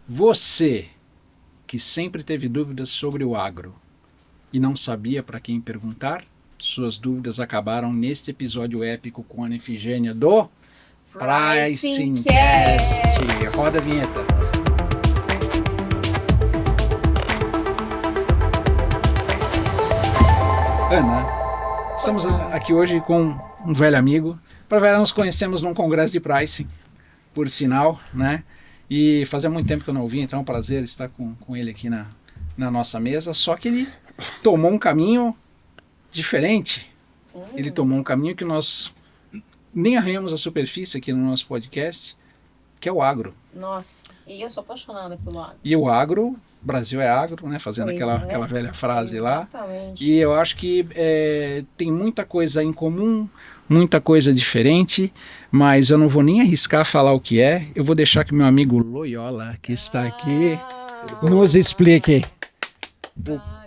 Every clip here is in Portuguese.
Você que sempre teve dúvidas sobre o agro e não sabia para quem perguntar, suas dúvidas acabaram neste episódio épico com a Ana Efigênia do PricingCast. Roda a vinheta. Ana, estamos aqui hoje com um velho amigo. Para ver, nos conhecemos num congresso de pricing, por sinal, né? E fazia muito tempo que eu não ouvi, então é um prazer estar com ele aqui na nossa mesa. Só que ele tomou um caminho diferente. Ele tomou um caminho que nós nem arranhamos a superfície aqui no nosso podcast, que é o agro. Nossa, e eu sou apaixonada pelo agro. E o agro, Brasil é agro, né? Fazendo aquela velha frase lá. Exatamente. E eu acho que tem muita coisa em comum, muita coisa diferente, mas eu não vou nem arriscar falar o que é. Eu vou deixar que meu amigo Loyola, que está aqui, nos explique.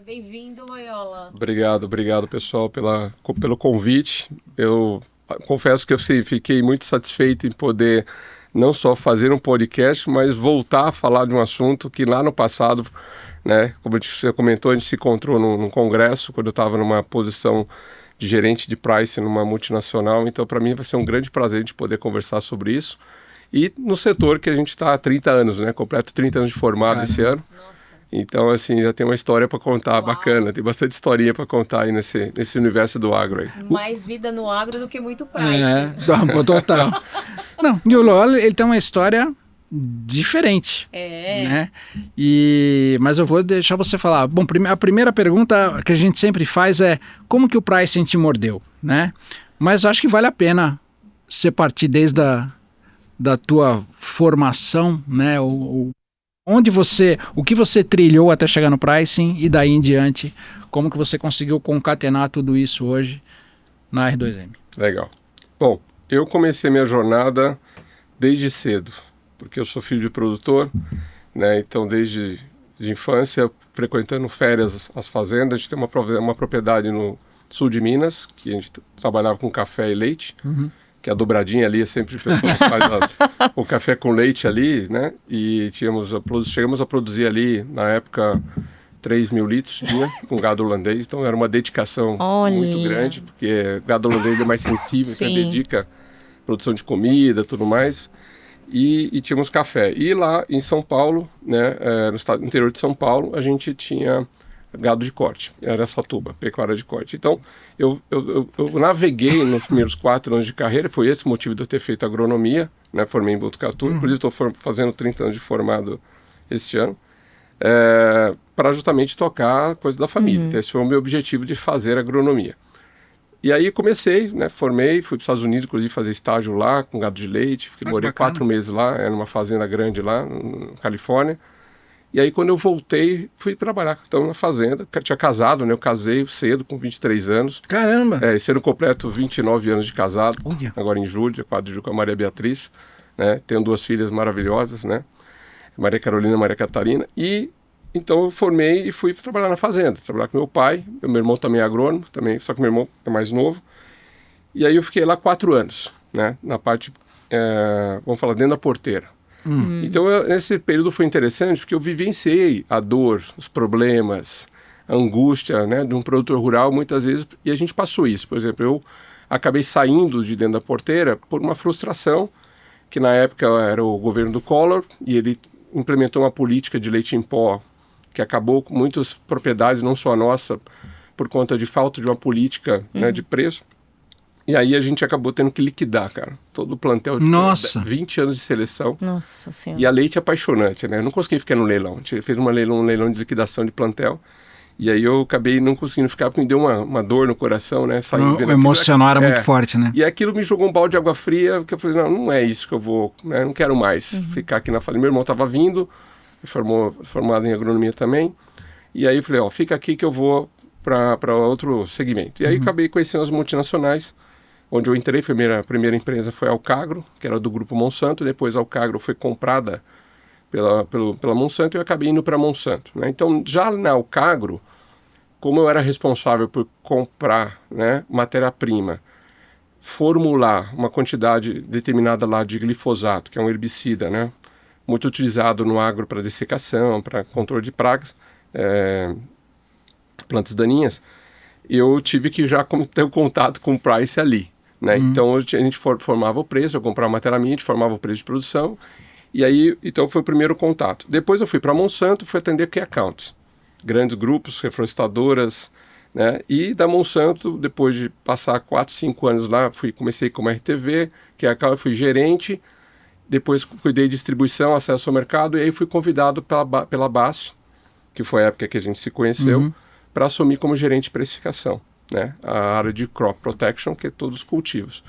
Bem-vindo, Loyola. Obrigado pessoal pelo convite. Eu confesso que eu fiquei muito satisfeito em poder não só fazer um podcast, mas voltar a falar de um assunto que lá no passado, né, como você comentou, a gente se encontrou num congresso, quando eu estava numa posição de gerente de pricing numa multinacional. Então, para mim, vai ser um grande prazer de poder conversar sobre isso. E no setor que a gente está há 30 anos, né? Completo 30 anos de formado esse ano. Nossa. Então, assim, já tem uma história para contar. Uau. Bacana. Tem bastante historinha para contar aí nesse universo do agro aí. Mais vida no agro do que muito pricing. Total. Não, e o Loyola, ele tem uma história diferente. Né? Mas eu vou deixar você falar. Bom, a primeira pergunta que a gente sempre faz é como que o pricing te mordeu, né? Mas acho que vale a pena você partir desde da tua formação, né? O que você trilhou até chegar no pricing e daí em diante, como que você conseguiu concatenar tudo isso hoje na R2M? Legal. Bom, eu comecei minha jornada desde cedo, porque eu sou filho de produtor, né? Então desde de infância, frequentando férias as fazendas. A gente tem uma propriedade no sul de Minas, que a gente trabalhava com café e leite, que a dobradinha ali é sempre faz o café com leite ali, né? E chegamos a produzir ali, na época, 3.000 litros dia, com gado holandês. Então era uma dedicação muito grande, porque gado holandês é mais sensível, então dedica à produção de comida e tudo mais. E tínhamos café. E lá em São Paulo, né, no interior de São Paulo, a gente tinha gado de corte, era Araçatuba, pecuária de corte. Então, eu naveguei nos primeiros 4 anos de carreira, foi esse o motivo de eu ter feito agronomia, né, formei em Botucatu, inclusive estou fazendo 30 anos de formado este ano, para justamente tocar a coisa da família. Então, esse foi o meu objetivo de fazer agronomia. E aí comecei, né, formei, fui para os Estados Unidos, inclusive fazer estágio lá com gado de leite, morei 4 meses lá, era numa fazenda grande lá, na Califórnia. E aí quando eu voltei, fui trabalhar então na fazenda, tinha casado, né, eu casei cedo, com 23 anos. Caramba! Esse ano completo 29 anos de casado, Olha. Agora em julho, dia 4 de julho, com a Maria Beatriz, né, tenho 2 filhas maravilhosas, né, Maria Carolina e Maria Catarina, e então eu formei e fui trabalhar na fazenda, trabalhar com meu pai, meu irmão também é agrônomo, também, só que meu irmão é mais novo. E aí eu fiquei lá 4 anos, né, na parte, vamos falar, dentro da porteira. Então nesse período foi interessante porque eu vivenciei a dor, os problemas, a angústia, né, de um produtor rural muitas vezes, e a gente passou isso. Por exemplo, eu acabei saindo de dentro da porteira por uma frustração, que na época era o governo do Collor, e ele implementou uma política de leite em pó que acabou com muitas propriedades, não só a nossa, por conta de falta de uma política, né, de preço. E aí a gente acabou tendo que liquidar, cara, todo o plantel. Nossa! 20 anos de seleção. Nossa Senhora. E a leite é apaixonante, né? Eu não consegui ficar no leilão. A gente fez um leilão de liquidação de plantel. E aí eu acabei não conseguindo ficar, porque me deu uma dor no coração, né? O emocional era muito forte, né? E aquilo me jogou um balde de água fria, que eu falei, não é isso que eu vou, né? Não quero mais ficar aqui na fazenda. Meu irmão estava vindo, formado em agronomia também. E aí eu falei, fica aqui que eu vou para outro segmento. E aí acabei conhecendo as multinacionais, onde eu entrei. A primeira empresa foi a Alcagro, que era do grupo Monsanto. Depois a Alcagro foi comprada pela Monsanto e eu acabei indo para a Monsanto, né? Então, já na Alcagro, como eu era responsável por comprar, né, matéria-prima, formular uma quantidade determinada lá de glifosato, que é um herbicida, né, muito utilizado no agro para dessecação, para controle de pragas, plantas daninhas, eu tive que já ter o contato com o price ali, né? Então a gente formava o preço, eu comprava matéria-prima, a gente formava o preço de produção, e aí, então foi o primeiro contato. Depois eu fui para Monsanto, fui atender key accounts, grandes grupos, reflorestadoras, né? E da Monsanto, depois de passar 4, 5 anos lá, comecei como RTV, key account, fui gerente, depois cuidei de distribuição, acesso ao mercado, e aí fui convidado pela BASF, que foi a época que a gente se conheceu, para assumir como gerente de precificação, né? A área de crop protection, que é todos os cultivos.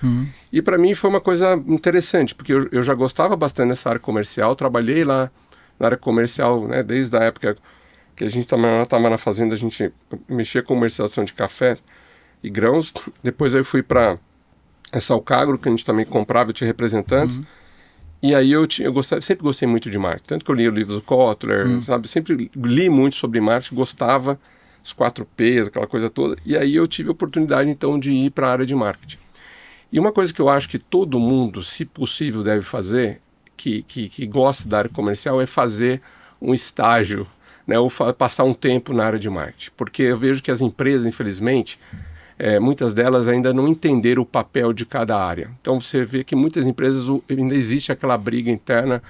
E para mim foi uma coisa interessante, porque eu já gostava bastante dessa área comercial, trabalhei lá na área comercial, né? Desde a época que a gente estava na fazenda, a gente mexia com comercialização de café e grãos. Depois eu fui para essa Alcagro, que a gente também comprava, eu tinha representantes. E aí sempre gostei muito de marketing, tanto que eu li o livro do Kotler, sabe? Sempre li muito sobre marketing, gostava, os 4Ps, aquela coisa toda. E aí eu tive a oportunidade, então, de ir para a área de marketing. E uma coisa que eu acho que todo mundo, se possível, deve fazer, que gosta da área comercial, é fazer um estágio, né? Ou passar um tempo na área de marketing. Porque eu vejo que as empresas, infelizmente, muitas delas ainda não entenderam o papel de cada área. Então você vê que muitas empresas ainda existe aquela briga interna,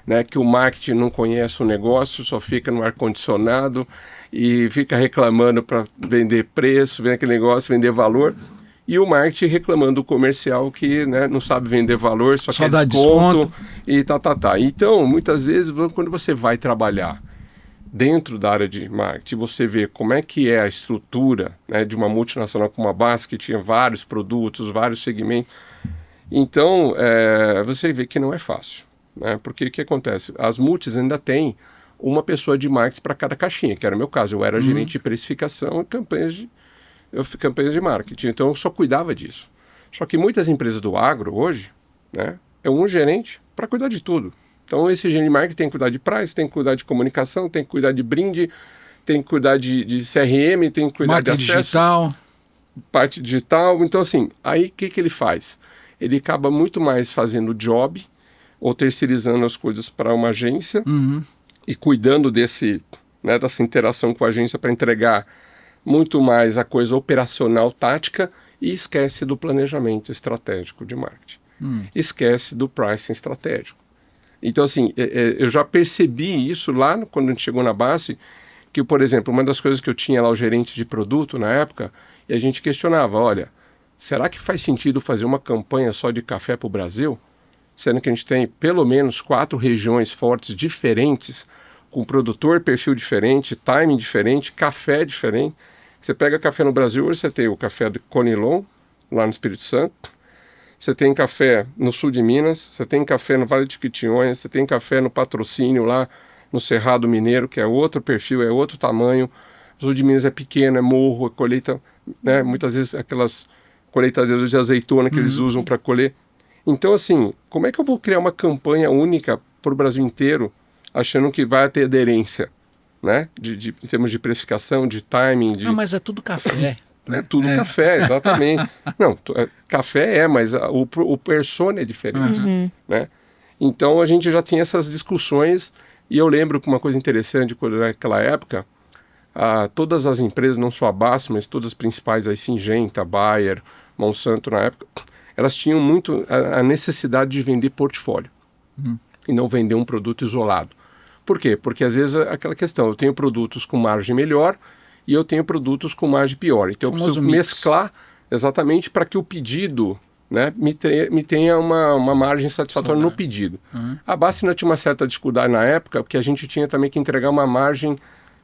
né, que o marketing não conhece o negócio, só fica no ar-condicionado e fica reclamando para vender preço, vender aquele negócio, vender valor. E o marketing reclamando do comercial que, né, não sabe vender valor, só quer desconto e tá. Então, muitas vezes, quando você vai trabalhar dentro da área de marketing, você vê como é que é a estrutura, né, de uma multinacional como a BASF, que tinha vários produtos, vários segmentos. Então, você vê que não é fácil, né? Porque o que acontece? As multis ainda têm uma pessoa de marketing para cada caixinha, que era o meu caso. Eu era gerente de precificação e campanhas de marketing, então eu só cuidava disso. Só que muitas empresas do agro hoje, né, é um gerente para cuidar de tudo. Então esse gerente de marketing tem que cuidar de price, tem que cuidar de comunicação, tem que cuidar de brinde, tem que cuidar de CRM, tem que cuidar de acesso, digital, parte digital. Então assim, aí o que ele faz? Ele acaba muito mais fazendo job ou terceirizando as coisas para uma agência e cuidando dessa interação com a agência para entregar muito mais a coisa operacional, tática, e esquece do planejamento estratégico de marketing. Esquece do pricing estratégico. Então, assim, eu já percebi isso lá quando a gente chegou na base, que, por exemplo, uma das coisas que eu tinha lá, o gerente de produto na época, e a gente questionava, olha, será que faz sentido fazer uma campanha só de café para o Brasil? Sendo que a gente tem pelo menos 4 regiões fortes diferentes, com produtor, perfil diferente, timing diferente, café diferente. Você pega café no Brasil, hoje você tem o café do Conilon, lá no Espírito Santo, você tem café no sul de Minas, você tem café no Vale de Quitinhonha, você tem café no Patrocínio, lá no Cerrado Mineiro, que é outro perfil, é outro tamanho. O sul de Minas é pequeno, é morro, é colheita, né? Muitas vezes aquelas colheitadeiras de azeitona que eles usam para colher. Então, assim, como é que eu vou criar uma campanha única para o Brasil inteiro, achando que vai ter aderência, né? Em termos de precificação, de timing. Não, mas é tudo café. É tudo café, exatamente. Não, café mas o persona é diferente, né? Então a gente já tinha essas discussões, e eu lembro que uma coisa interessante, quando naquela época, todas as empresas, não só a BASF, mas todas as principais, a Syngenta, Bayer, Monsanto na época, elas tinham muito a necessidade de vender portfólio e não vender um produto isolado. Por quê? Porque às vezes aquela questão, eu tenho produtos com margem melhor e eu tenho produtos com margem pior. Então eu preciso mesclar exatamente para que o pedido, né, me tenha uma margem satisfatória no pedido. A BASF ainda tinha uma certa dificuldade na época, porque a gente tinha também que entregar uma margem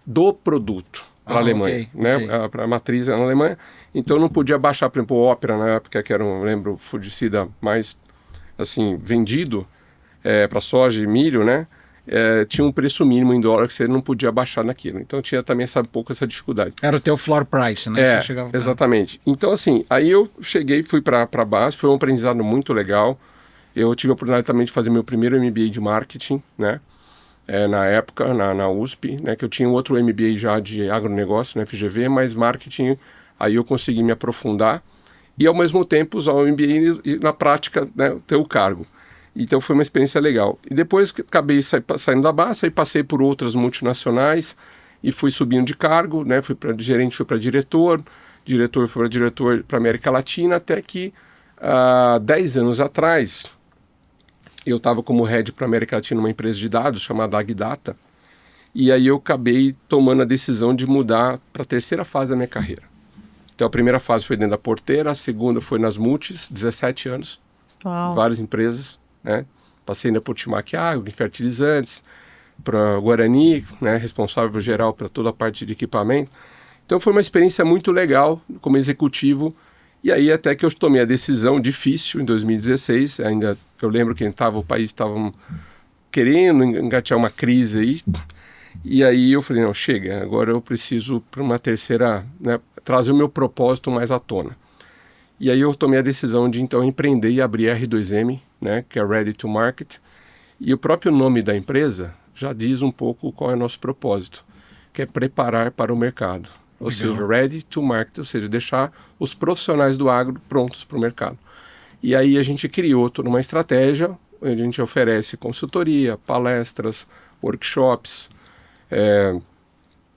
do produto para a Alemanha, né, para a matriz na Alemanha. Então não podia baixar, por exemplo, o Opera na época, que era lembro, o fungicida mais assim, vendido para soja e milho, né? Tinha um preço mínimo em dólar que você não podia baixar naquilo. Então tinha também um pouco essa dificuldade. Era o teu floor price, né? Você chegava exatamente. Então assim, aí eu cheguei, fui para a base, foi um aprendizado muito legal. Eu tive a oportunidade também de fazer meu primeiro MBA de marketing, né? Na época, na USP, né? Que eu tinha outro MBA já de agronegócio, na FGV, mas marketing, aí eu consegui me aprofundar e ao mesmo tempo usar o MBA e na prática, né, ter o cargo. Então foi uma experiência legal. E depois que acabei saindo da Basf, aí passei por outras multinacionais e fui subindo de cargo, né? Fui para gerente, fui para diretor fui para diretor para América Latina, até que há 10 anos atrás eu estava como head para América Latina numa empresa de dados chamada Agdata, e aí eu acabei tomando a decisão de mudar para a terceira fase da minha carreira. Então a primeira fase foi dentro da Porteira, a segunda foi nas multis, 17 anos, várias empresas, né? Passei na Potimac Agro, em fertilizantes, para Guarani, né? Responsável geral para toda a parte de equipamento. Então foi uma experiência muito legal como executivo, e aí até que eu tomei a decisão difícil em 2016, ainda eu lembro que o país estava querendo engatear uma crise aí, e aí eu falei, não, chega, agora eu preciso para uma terceira, né, trazer o meu propósito mais à tona. E aí eu tomei a decisão de então empreender e abrir a R2M, né, que é Ready to Market, e o próprio nome da empresa já diz um pouco qual é o nosso propósito, que é preparar para o mercado. Ou seja, ready to market, ou seja, deixar os profissionais do agro prontos para o mercado. E aí a gente criou toda uma estratégia, onde a gente oferece consultoria, palestras, workshops,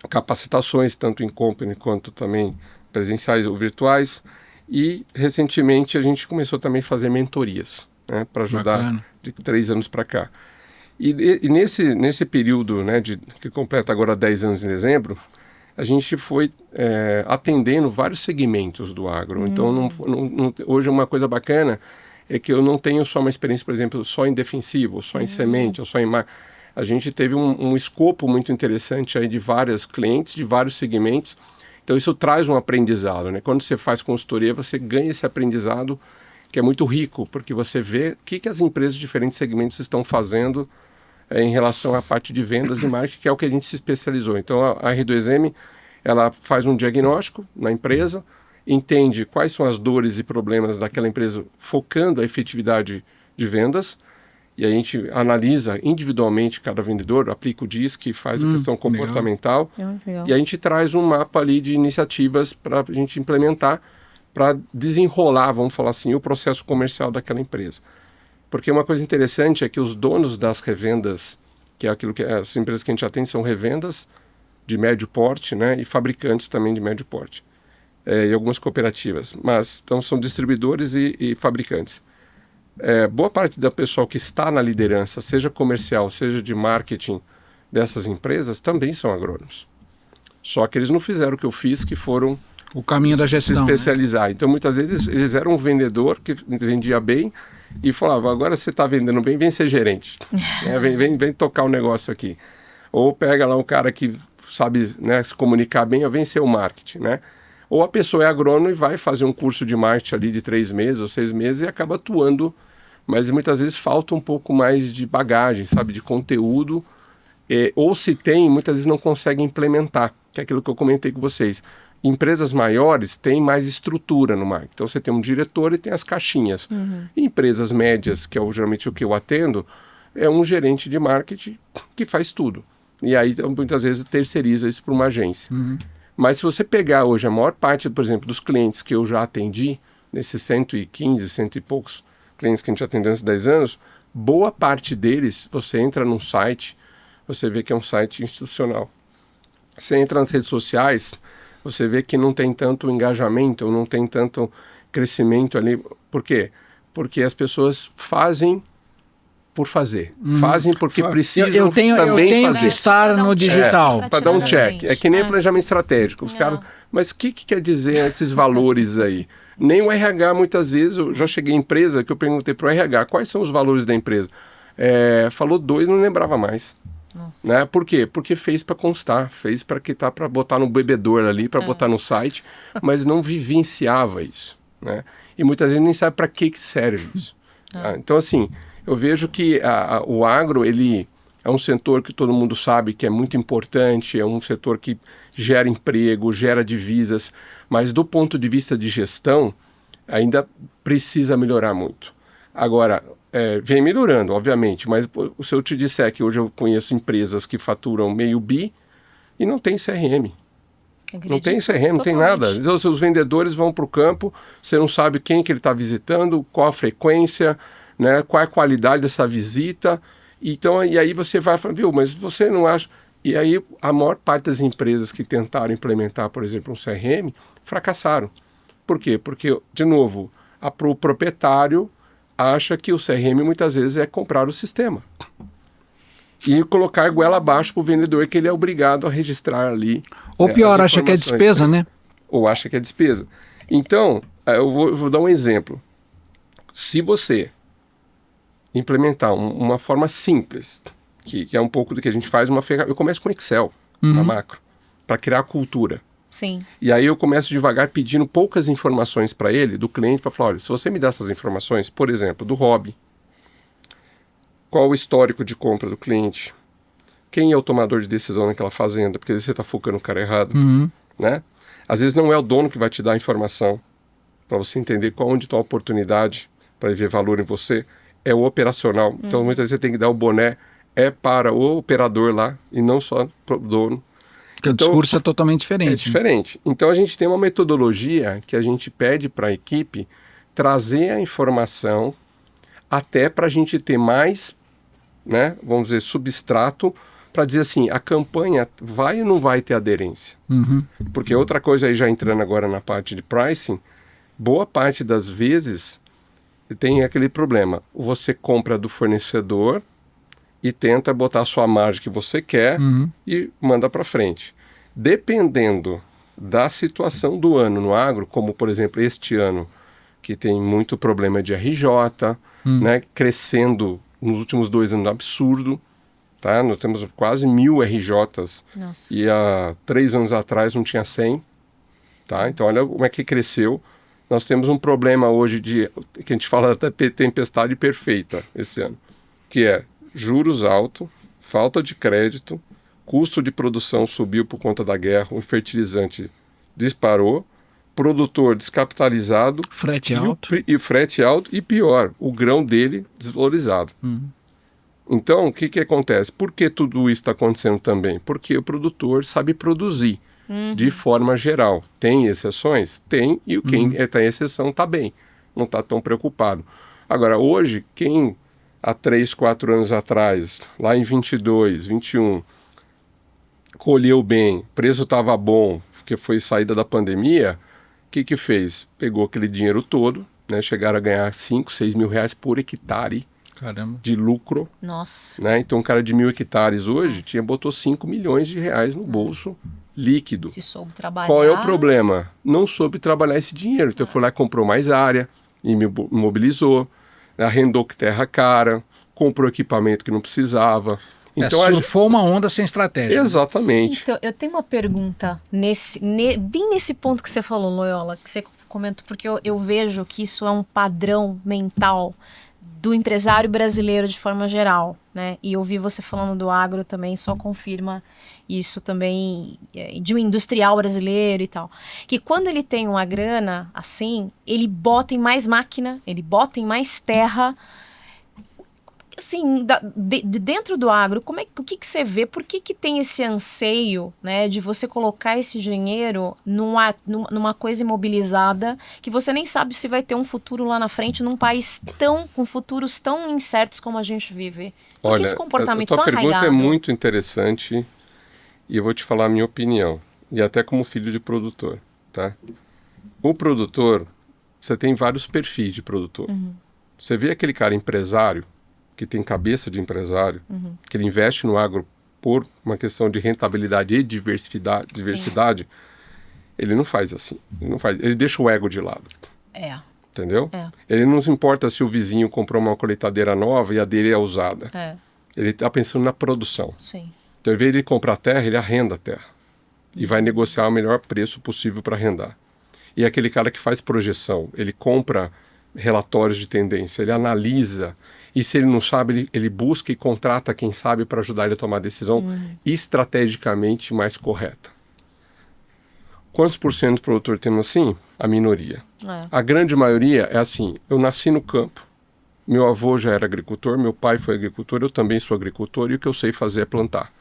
capacitações, tanto em company quanto também presenciais ou virtuais. E recentemente a gente começou também a fazer mentorias, né, para ajudar. Bacana. De 3 anos para cá. E nesse período, né, que completa agora 10 anos em dezembro, a gente foi atendendo vários segmentos do agro. Então, hoje uma coisa bacana é que eu não tenho só uma experiência, por exemplo, só em defensivo, só em semente, ou só em... A gente teve um escopo muito interessante aí de vários clientes, de vários segmentos. Então, isso traz um aprendizado, né? Quando você faz consultoria, você ganha esse aprendizado que é muito rico, porque você vê o que as empresas de diferentes segmentos estão fazendo em relação à parte de vendas e marketing, que é o que a gente se especializou. Então, a R2M, ela faz um diagnóstico na empresa, entende quais são as dores e problemas daquela empresa, focando a efetividade de vendas, e a gente analisa individualmente cada vendedor, aplica o DISC, faz a questão comportamental, e a gente traz um mapa ali de iniciativas para a gente implementar, para desenrolar, vamos falar assim, o processo comercial daquela empresa. Porque uma coisa interessante é que os donos das revendas, que é aquilo que as empresas que a gente atende são revendas de médio porte, né, e fabricantes também de médio porte, e algumas cooperativas, mas então são distribuidores e fabricantes. Boa parte da pessoal que está na liderança, seja comercial, seja de marketing dessas empresas, também são agrônomos. Só que eles não fizeram o que eu fiz, que foram o caminho da gestão, se especializar. Né? Então, muitas vezes, eles eram um vendedor que vendia bem e falava, agora você está vendendo bem, vem ser gerente. Né? Vem tocar o negócio aqui. Ou pega lá um cara que sabe, né, se comunicar bem, vem ser o marketing, né? Ou a pessoa é agrônomo e vai fazer um curso de marketing ali de 3 meses ou 6 meses e acaba atuando, mas muitas vezes falta um pouco mais de bagagem, sabe, de conteúdo, ou se tem, muitas vezes não consegue implementar, que é aquilo que eu comentei com vocês. Empresas maiores têm mais estrutura no marketing. Então você tem um diretor e tem as caixinhas. Empresas médias, que é geralmente o que eu atendo, é um gerente de marketing que faz tudo. E aí muitas vezes terceiriza isso para uma agência. Mas se você pegar hoje a maior parte, por exemplo, dos clientes que eu já atendi, nesses 115, 100 e poucos clientes que a gente atendeu nesses 10 anos, boa parte deles, você entra num site, você vê que é um site institucional. Você entra nas redes sociais, você vê que não tem tanto engajamento, ou não tem tanto crescimento ali. Por quê? Porque as pessoas fazem por fazer. Fazem porque precisam eu tenho fazer. Que estar no digital. Para dar um check. É que nem planejamento estratégico. Os caras, mas o que quer dizer esses valores aí? Nem o RH, muitas vezes, eu já cheguei em empresa que eu perguntei para o RH, quais são os valores da empresa? Falou 2, não lembrava mais. Né? Por quê? Porque fez para constar, fez para que tá para botar no bebedor ali, para botar no site, mas não vivenciava isso. Né? E muitas vezes nem sabe para que serve isso. Então, assim, eu vejo que o agro, ele é um setor que todo mundo sabe que é muito importante, é um setor que gera emprego, gera divisas, mas do ponto de vista de gestão, ainda precisa melhorar muito. Agora, vem melhorando, obviamente, mas se eu te disser que hoje eu conheço empresas que faturam meio bi e não tem CRM. Não tem CRM, não tem nada. Então, os vendedores vão para o campo, você não sabe quem que ele está visitando, qual a frequência, né? Qual é a qualidade dessa visita. Então, e aí você vai falando, viu, mas você não acha... E aí a maior parte das empresas que tentaram implementar, por exemplo, um CRM, fracassaram. Por quê? Porque, de novo, o proprietário acha que o CRM muitas vezes é comprar o sistema. E colocar a goela abaixo para o vendedor, que ele é obrigado a registrar ali. Ou pior, acha que é despesa, né? Ou acha que é despesa. Então, eu vou dar um exemplo. Se você implementar uma forma simples, que é um pouco do que a gente faz, eu começo com Excel, na macro, para criar a cultura. Sim. E aí eu começo devagar pedindo poucas informações para ele, do cliente, para falar, olha, se você me dá essas informações, por exemplo, do hobby, qual o histórico de compra do cliente, quem é o tomador de decisão naquela fazenda, porque às vezes você está focando no cara errado, né? Às vezes não é o dono que vai te dar a informação, para você entender onde está a oportunidade, para ver valor em você, é o operacional. Então muitas vezes você tem que dar o boné, para o operador lá, e não só para o dono. Porque então, o discurso é totalmente diferente. É diferente. Né? Então a gente tem uma metodologia que a gente pede para a equipe trazer a informação até para a gente ter mais, né, vamos dizer, substrato para dizer assim, a campanha vai ou não vai ter aderência? Porque outra coisa aí, já entrando agora na parte de pricing, boa parte das vezes tem aquele problema. Você compra do fornecedor e tenta botar a sua margem que você quer e manda para frente. Dependendo da situação do ano no agro, como por exemplo este ano, que tem muito problema de RJ, né, crescendo nos últimos 2 anos, absurdo. Tá? Nós temos quase 1000 RJs. Nossa. E há 3 anos atrás não tinha 100. Tá? Então olha como é que cresceu. Nós temos um problema hoje que a gente fala da tempestade perfeita esse ano, que é juros altos, falta de crédito, custo de produção subiu por conta da guerra, o fertilizante disparou, produtor descapitalizado, frete alto. E frete alto, e pior, o grão dele desvalorizado. Então, o que acontece? Por que tudo isso está acontecendo também? Porque o produtor sabe produzir de forma geral. Tem exceções? Tem, e quem está em exceção está bem, não está tão preocupado. Agora, hoje, quem há 3, 4 anos atrás, lá em 22, 21, colheu bem, preço estava bom, porque foi saída da pandemia, o que fez? Pegou aquele dinheiro todo, né, chegaram a ganhar 5, 6 mil reais por hectare. Caramba. De lucro. Nossa. Né? Então, um cara de 1000 hectares hoje botou 5 milhões de reais no bolso líquido. Se soube trabalhar. Qual é o problema? Não soube trabalhar esse dinheiro. Então, foi lá e comprou mais área, imobilizou, arrendou terra cara, comprou equipamento que não precisava. Então, surfou uma onda sem estratégia. Exatamente. Então, eu tenho uma pergunta bem nesse ponto que você falou, Loyola, que você comentou, porque eu vejo que isso é um padrão mental do empresário brasileiro de forma geral, né? E ouvir você falando do agro também só confirma isso também, de um industrial brasileiro e tal. Que quando ele tem uma grana assim, ele bota em mais máquina, ele bota em mais terra. Assim, de dentro do agro, o que você vê? Por que tem esse anseio, né, de você colocar esse dinheiro numa coisa imobilizada que você nem sabe se vai ter um futuro lá na frente num país com futuros tão incertos como a gente vive? Por que esse comportamento tão arraigado? A tua pergunta é muito interessante e eu vou te falar a minha opinião, e até como filho de produtor, tá? O produtor, você tem vários perfis de produtor. Você vê aquele cara empresário, que tem cabeça de empresário, que ele investe no agro por uma questão de rentabilidade e diversidade, ele não faz assim. Ele deixa o ego de lado. Entendeu? Ele não se importa se o vizinho comprou uma colheitadeira nova e a dele é usada. Ele está pensando na produção. Sim. Então, ao invés de ele comprar terra, ele arrenda a terra. E vai negociar o melhor preço possível para arrendar. E é aquele cara que faz projeção. Ele compra relatórios de tendência, ele analisa. E se ele não sabe, ele busca e contrata quem sabe para ajudar ele a tomar a decisão estrategicamente mais correta. Quantos por cento do produtor temos assim? A minoria. A grande maioria é assim, eu nasci no campo, meu avô já era agricultor, meu pai foi agricultor, eu também sou agricultor e o que eu sei fazer é plantar.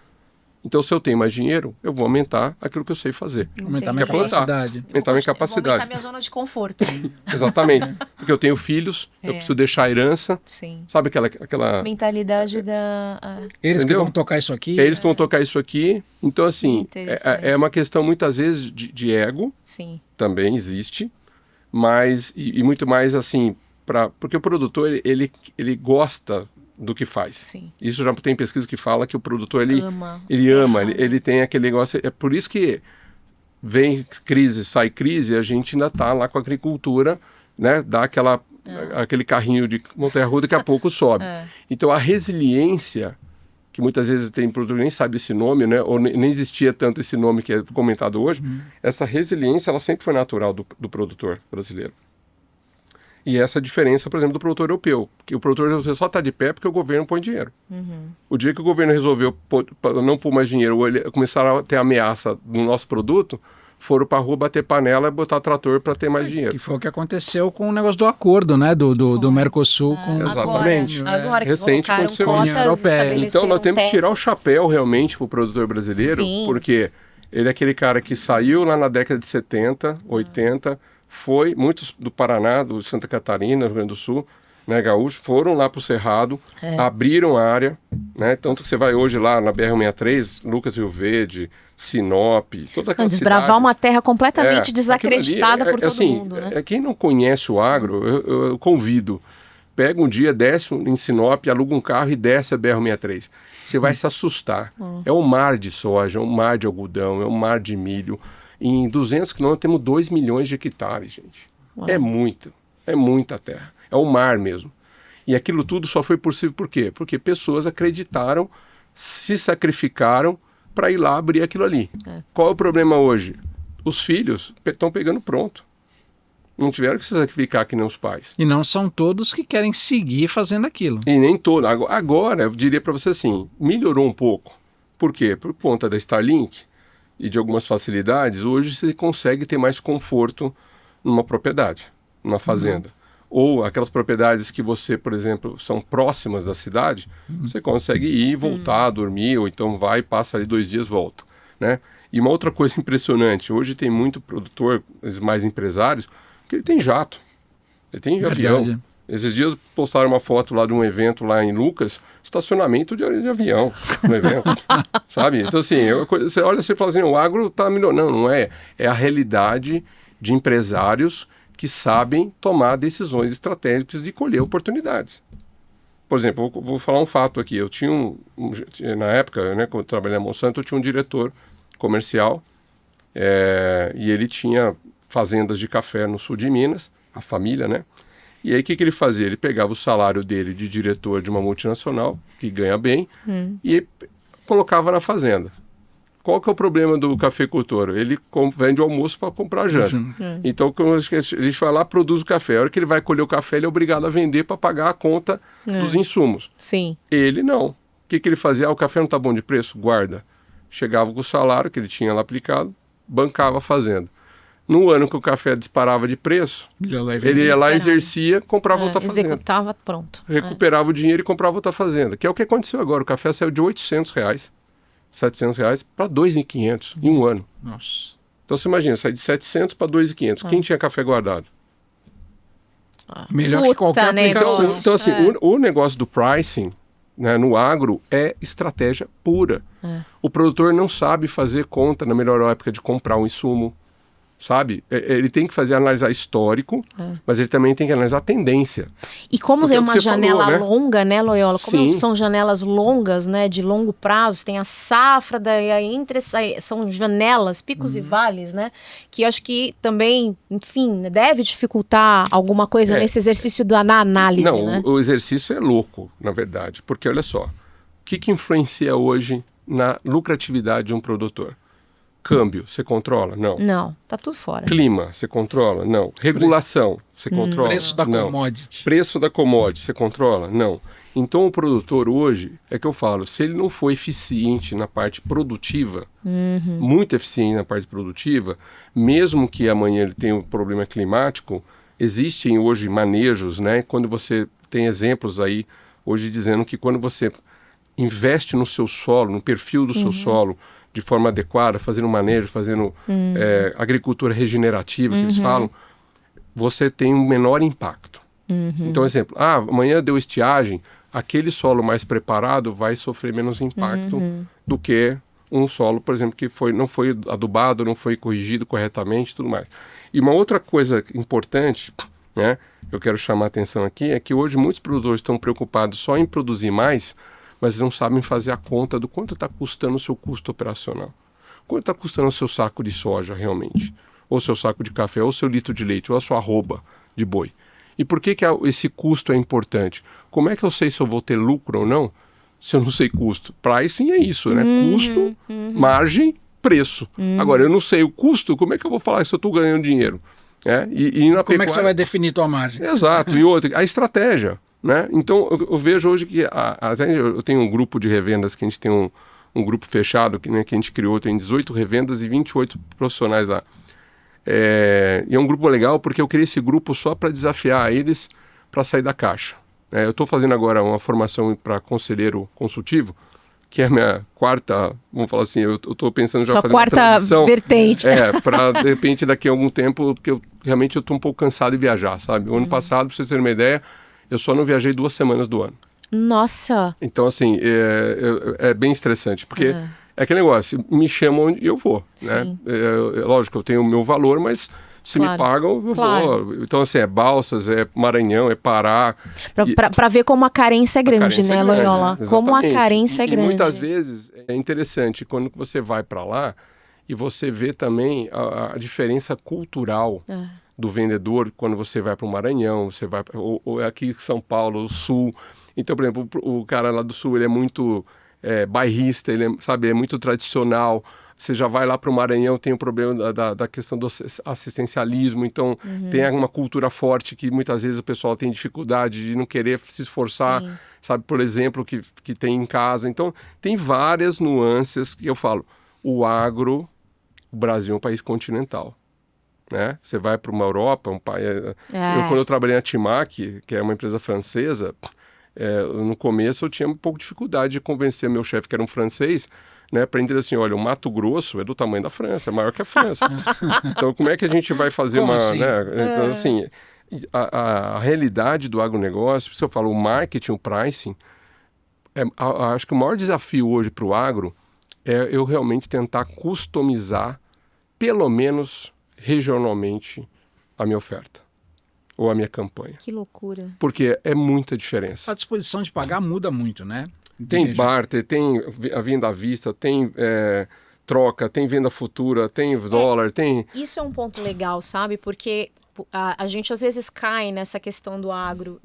Então, se eu tenho mais dinheiro, eu vou aumentar aquilo que eu sei fazer. Aumentar minha capacidade. Aumentar minha capacidade. Aumentar minha zona de conforto. Exatamente. Porque eu tenho filhos, eu preciso deixar a herança. Sim. Sabe aquela... Mentalidade da... Eles Entendeu? que vão tocar isso aqui. Eles que vão tocar isso aqui. Então, assim, Interessante. é uma questão, muitas vezes, de ego. Sim. Também existe. Mas, e muito mais, assim, porque o produtor, ele gosta do que faz. Sim. Isso já tem pesquisa que fala que o produtor, ama, ele tem aquele negócio, é por isso que vem crise, sai crise, a gente ainda está lá com a agricultura, né, dá aquele carrinho de montanha-russa, daqui a pouco sobe. Então a resiliência, que muitas vezes tem produtor que nem sabe esse nome, né, ou nem existia tanto esse nome que é comentado hoje, essa resiliência, ela sempre foi natural do produtor brasileiro. E essa diferença, por exemplo, do produtor europeu. Porque o produtor europeu só está de pé porque o governo põe dinheiro. O dia que o governo resolveu não pôr mais dinheiro, ou começaram a ter ameaça no nosso produto, foram para a rua bater panela e botar trator para ter mais dinheiro. Que foi o que aconteceu com o negócio do acordo, né? Do Mercosul com... Exatamente. Agora que recente aconteceu isso. Então nós temos que tirar o chapéu realmente para o produtor brasileiro, porque ele é aquele cara que saiu lá na década de 70, 80... muitos do Paraná, do Santa Catarina, Rio Grande do Sul, né, gaúcho, foram lá para o Cerrado, abriram a área, né, tanto que você vai hoje lá na BR-163, Lucas Rio Verde, Sinop, toda aquela desbravar cidades. uma terra completamente desacreditada por todo assim, mundo, né? Quem não conhece o agro, eu convido, pega um dia, desce em Sinop, aluga um carro e desce a BR-163. Você vai se assustar. É um mar de soja, é um mar de algodão, é um mar de milho. Em 200 quilômetros temos 2 milhões de hectares, gente. É muita terra. É o mar mesmo. E aquilo tudo só foi possível por quê? Porque pessoas acreditaram, se sacrificaram para ir lá abrir aquilo ali. Qual é o problema hoje? Os filhos estão pegando pronto. Não tiveram que se sacrificar que nem os pais. E não são todos que querem seguir fazendo aquilo. E nem todos. Agora, eu diria para você assim, melhorou um pouco. Por quê? Por conta da Starlink e de algumas facilidades, hoje você consegue ter mais conforto numa propriedade, numa fazenda. Ou aquelas propriedades que você, por exemplo, são próximas da cidade, você consegue ir, voltar, dormir, ou então vai, passa ali 2 dias, volta, né? E uma outra coisa impressionante, hoje tem muito produtor, mais empresários, que ele tem jato, ele tem avião. Esses dias postaram uma foto lá de um evento lá em Lucas, estacionamento de avião no evento, sabe? Então assim, você olha e fala assim, o agro está melhorando. Não é. É a realidade de empresários que sabem tomar decisões estratégicas de colher oportunidades. Por exemplo, vou falar um fato aqui. Eu tinha na época, né, quando eu trabalhei na Monsanto, eu tinha um diretor comercial e ele tinha fazendas de café no sul de Minas, a família, né? E aí o que ele fazia? Ele pegava o salário dele de diretor de uma multinacional, que ganha bem, e colocava na fazenda. Qual que é o problema do cafeicultor? Ele vende o almoço para comprar janta. Então, ele vai lá, produz o café. A hora que ele vai colher o café, ele é obrigado a vender para pagar a conta dos insumos. Sim. Ele não. O que ele fazia? O café não está bom de preço? Guarda. Chegava com o salário que ele tinha lá aplicado, bancava a fazenda. No ano que o café disparava de preço, ele ia lá, exercia, comprava outra fazenda. Executava, pronto. Recuperava o dinheiro e comprava outra fazenda. Que é o que aconteceu agora. O café saiu de R$800, R$700 para R$2.500 em um ano. Nossa. Então você imagina, sai de 700 para 2.500. Quem tinha café guardado? Melhor que qualquer aplicação. Então assim, o negócio do pricing, né, no agro é estratégia pura. O produtor não sabe fazer conta na melhor época de comprar um insumo. Sabe? Ele tem que analisar histórico, mas ele também tem que analisar a tendência. E como é uma janela longa, né, Loyola? Como Sim. são janelas longas, né, de longo prazo, tem a safra, são janelas, picos e vales, né, que eu acho que também, enfim, deve dificultar alguma coisa nesse exercício da análise, Não, né? o exercício é louco, na verdade, porque olha só, o que influencia hoje na lucratividade de um produtor? Câmbio, você controla? Não. Não, tá tudo fora. Clima, você controla? Não. Regulação, você controla? Preço da Não. commodity. Preço da commodity, você controla? Não. Então o produtor hoje, é que eu falo, se ele não for eficiente na parte produtiva, muito eficiente na parte produtiva, mesmo que amanhã ele tenha um problema climático, existem hoje manejos, né? Quando você tem exemplos aí, hoje dizendo que quando você investe no seu solo, no perfil do seu solo, de forma adequada, fazendo manejo, fazendo agricultura regenerativa, que eles falam, você tem um menor impacto. Então, exemplo, amanhã deu estiagem, aquele solo mais preparado vai sofrer menos impacto do que um solo, por exemplo, que não foi adubado, não foi corrigido corretamente e tudo mais. E uma outra coisa importante, né, eu quero chamar a atenção aqui, é que hoje muitos produtores estão preocupados só em produzir mais, mas não sabem fazer a conta do quanto está custando o seu custo operacional. Quanto está custando o seu saco de soja realmente? Ou o seu saco de café, ou o seu litro de leite, ou a sua arroba de boi. E por que esse custo é importante? Como é que eu sei se eu vou ter lucro ou não, se eu não sei custo? Pricing é isso, né? Custo, margem, preço. Agora, eu não sei o custo, como é que eu vou falar se eu estou ganhando dinheiro? E na como é que você vai definir tua margem? Exato. E outra, a estratégia. Né? Então, eu vejo hoje que eu tenho um grupo de revendas, que a gente tem um grupo fechado, que a gente criou, tem 18 revendas e 28 profissionais lá. E é um grupo legal porque eu criei esse grupo só para desafiar eles para sair da caixa. Eu estou fazendo agora uma formação para conselheiro consultivo, que é a minha quarta, vamos falar assim, eu estou pensando já fazer uma transição. Sua quarta vertente. Para, de repente, daqui a algum tempo, porque eu estou um pouco cansado de viajar, sabe? O ano passado, para vocês terem uma ideia, eu só não viajei 2 semanas do ano. Nossa! Então, assim, é bem estressante, porque é aquele negócio, me chamam e eu vou, né? Lógico, eu tenho o meu valor, mas se me pagam, eu vou. Então, assim, é Balsas, é Maranhão, é Pará. Para ver como a carência é grande, né, Loyola? Como a carência é grande. E muitas vezes é interessante quando você vai para lá e você vê também a diferença cultural do vendedor quando você vai para o Maranhão, você vai ou aqui em São Paulo, o Sul. Então, por exemplo, o cara lá do Sul, ele é muito bairrista, ele é muito tradicional. Você já vai lá para o Maranhão, tem o problema da questão do assistencialismo, então tem uma cultura forte que muitas vezes o pessoal tem dificuldade de não querer se esforçar, sabe, por exemplo, que tem em casa. Então, tem várias nuances que eu falo. O Brasil é um país continental. Né? Você vai para uma Europa, um país. Quando eu trabalhei na Timac, que é uma empresa francesa, no começo eu tinha um pouco de dificuldade de convencer meu chefe, que era um francês, né, para entender assim, olha, o Mato Grosso é do tamanho da França, é maior que a França. Então, como é que a gente vai fazer assim? Né? Então, assim, a realidade do agronegócio, por isso eu falo, o marketing, o pricing, acho que o maior desafio hoje para o agro é eu realmente tentar customizar, pelo menos regionalmente, a minha oferta ou a minha campanha. Que loucura. Porque é muita diferença. A disposição de pagar muda muito, né? Tem barter, tem a venda à vista, tem troca, tem venda futura, tem dólar, tem... Isso é um ponto legal, sabe? Porque a gente às vezes cai nessa questão do agro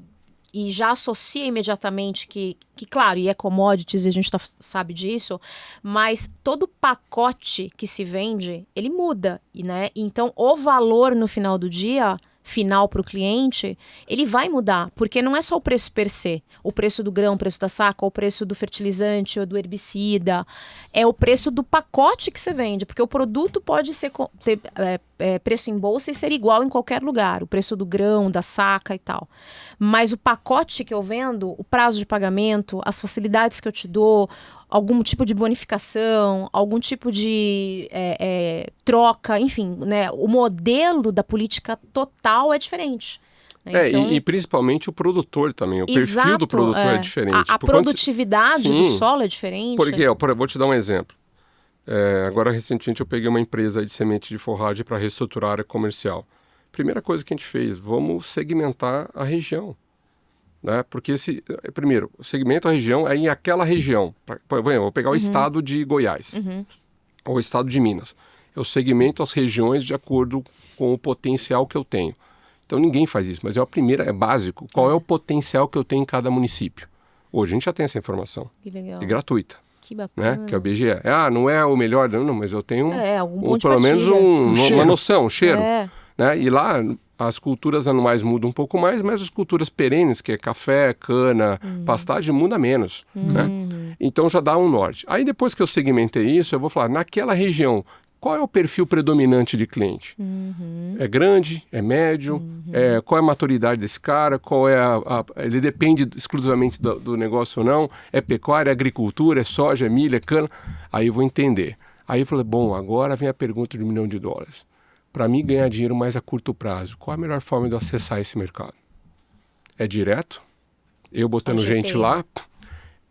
e já associa imediatamente que claro, e é commodities, e a gente sabe disso, mas todo pacote que se vende, ele muda, né? Então, o valor no final do dia, final para o cliente, ele vai mudar, porque não é só o preço per se, o preço do grão, o preço da saca, o preço do fertilizante ou do herbicida, é o preço do pacote que você vende, porque o produto pode ter preço em bolsa e ser igual em qualquer lugar, o preço do grão, da saca e tal, mas o pacote que eu vendo, o prazo de pagamento, as facilidades que eu te dou, algum tipo de bonificação, algum tipo de troca, enfim, né? O modelo da política total é diferente. Né? Então, e principalmente o produtor também, o perfil do produtor é diferente. A produtividade do solo é diferente. Porque, eu vou te dar um exemplo. Agora, recentemente, eu peguei uma empresa de semente de forragem para reestruturar a área comercial. Primeira coisa que a gente fez, vamos segmentar a região. Né? Porque primeiro, o segmento da região é em aquela região. Vou pegar o estado de Goiás ou o estado de Minas. Eu segmento as regiões de acordo com o potencial que eu tenho. Então ninguém faz isso, mas é básico. Qual é o potencial que eu tenho em cada município? Hoje a gente já tem essa informação. Que legal. É gratuita. Que bacana. Né? Que é o IBGE. Não é o melhor, não, mas eu tenho pelo menos uma noção, um cheiro. Né? E lá as culturas anuais mudam um pouco mais, mas as culturas perenes, que é café, cana, pastagem, muda menos. Né? Então já dá um norte. Aí depois que eu segmentei isso, eu vou falar, naquela região, qual é o perfil predominante de cliente? É grande? É médio? Qual é a maturidade desse cara? Qual é ele depende exclusivamente do negócio ou não? É pecuária, é agricultura, é soja, é milho, é cana? Aí eu vou entender. Aí eu falei, bom, agora vem a pergunta de $1 milhão. Para mim ganhar dinheiro mais a curto prazo, qual a melhor forma de eu acessar esse mercado? É direto? Eu botando gente lá?